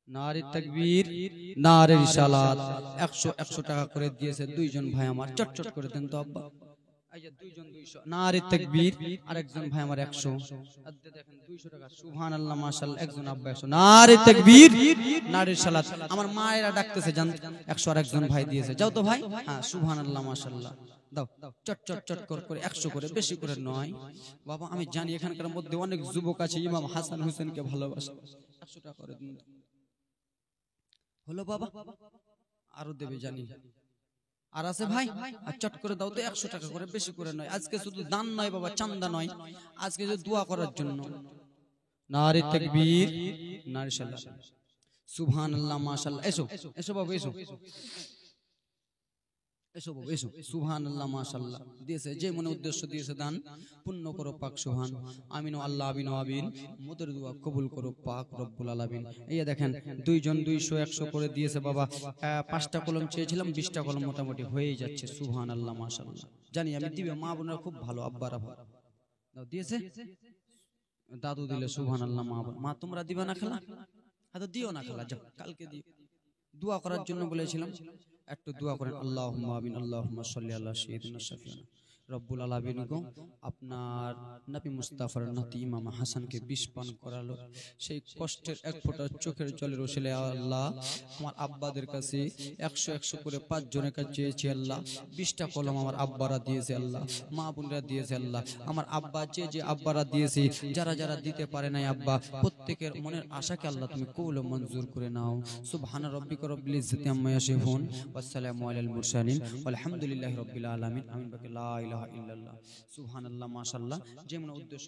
Speaker 1: নারে তাকবীর, নারে রিসালাত। 100 টাকা করে দিয়েছে দুইজন ভাই আমার, চট চট করে দেন তো আব্বা। এই যে দুইজন 200, নারে তাকবীর। আরেকজন ভাই আমার 100, দেখেন 200 টাকা। সুবহানাল্লাহ মাশাআল্লাহ। একজন আব্বা 100, নারে তাকবীর, নারে রিসালাত। আমার মায়েরা ডাকতেছে জান, 100 আর একজন ভাই দিয়েছে। যাও তো ভাই। হ্যাঁ সুবহানাল্লাহ মাশাআল্লাহ। দাও চট চট চট করে 100 করে, বেশি করে নয় বাবা। আমি জানি এখানকার মধ্যে অনেক যুবক আছে ইমাম হাসান হোসেনকে ভালোবাসে। 100 টাকা করে দিন হলো বাবা, আরো দেবে জানি। আর আছে ভাই, আর চট করে দাও তো 100 টাকা করে, বেশি করে নয়। আজকে শুধু দান নয় বাবা, চান্দা নয়, আজকে যে দোয়া করার জন্য। নারে তাকবীর, নারে রিসালাত। সুবহানাল্লাহ মাশাআল্লাহ। এসো এসো বাবা, এসো এসো বাবা, এসো। সুবহানাল্লাহ মাশাআল্লাহ। দিয়েছে যে মনে উদ্দেশ্য দিয়েছে দান পূর্ণ করো পাক সুবহান। আমিন আল্লাহ আমিন আমিন। মোদের দোয়া কবুল করো পাক রব্বুল আলামিন। এই দেখেন দুইজন 200 100 করে দিয়েছে বাবা। 5টা কলম চেয়েছিলাম, 20টা কলম মোটামুটি হয়েই যাচ্ছে। সুবহানাল্লাহ মাশাআল্লাহ। জানি আমি দিবে, মা বোনেরা খুব ভালো, আব্বারা ভালো। দাও দিয়েছে, দাদু দিলে। সুবহানাল্লাহ। মা তোমরা দিবা না খালা? হ্যাঁ তো দিও না খালা, যাও কালকে দিও। দোয়া করার জন্য বলেছিলাম, একটু দোয়া করেন। আল্লাহুম্মা আমিন। আল্লাহুম্মা সাল্লি আলা সাইয়্যিদিনা শাফিঈনা
Speaker 2: রব্বুল আলামিন গো আপনার নবী মুস্তাফার নাতি ইমাম হাসানকে বিষ পান করালো, সেই কষ্টের এক ফোঁটা চোখের জলের ওসিলে আল্লাহ আমার আব্বাদের কাছে 100 করে 5 জনের কাছে চেয়েছি আল্লাহ, 20টা কলম আমার আব্বারা দিয়েছে আল্লাহ, মা বোনরা দিয়েছে আল্লাহ, আমার আব্বা যে আব্বারা দিয়েছে, যারা যারা দিতে পারে নাই আব্বা, প্রত্যেকের মনের আশাকে আল্লাহ তুমি কবুল ও মঞ্জুর করে নাও। সুবহানা রাব্বিকা রব্বিল ইজ্জাতি আম্মা ইয়াসিফুন ওয়া সালামু আলাল মুরসালিন আলহামদুলিল্লাহি রাব্বিল আলামিন। আমিন। বাকি লা ইলাহা ইল্লাল্লাহ। সুবহানাল্লাহ, মাশাআল্লাহ। যেমন উদ্দেশ্য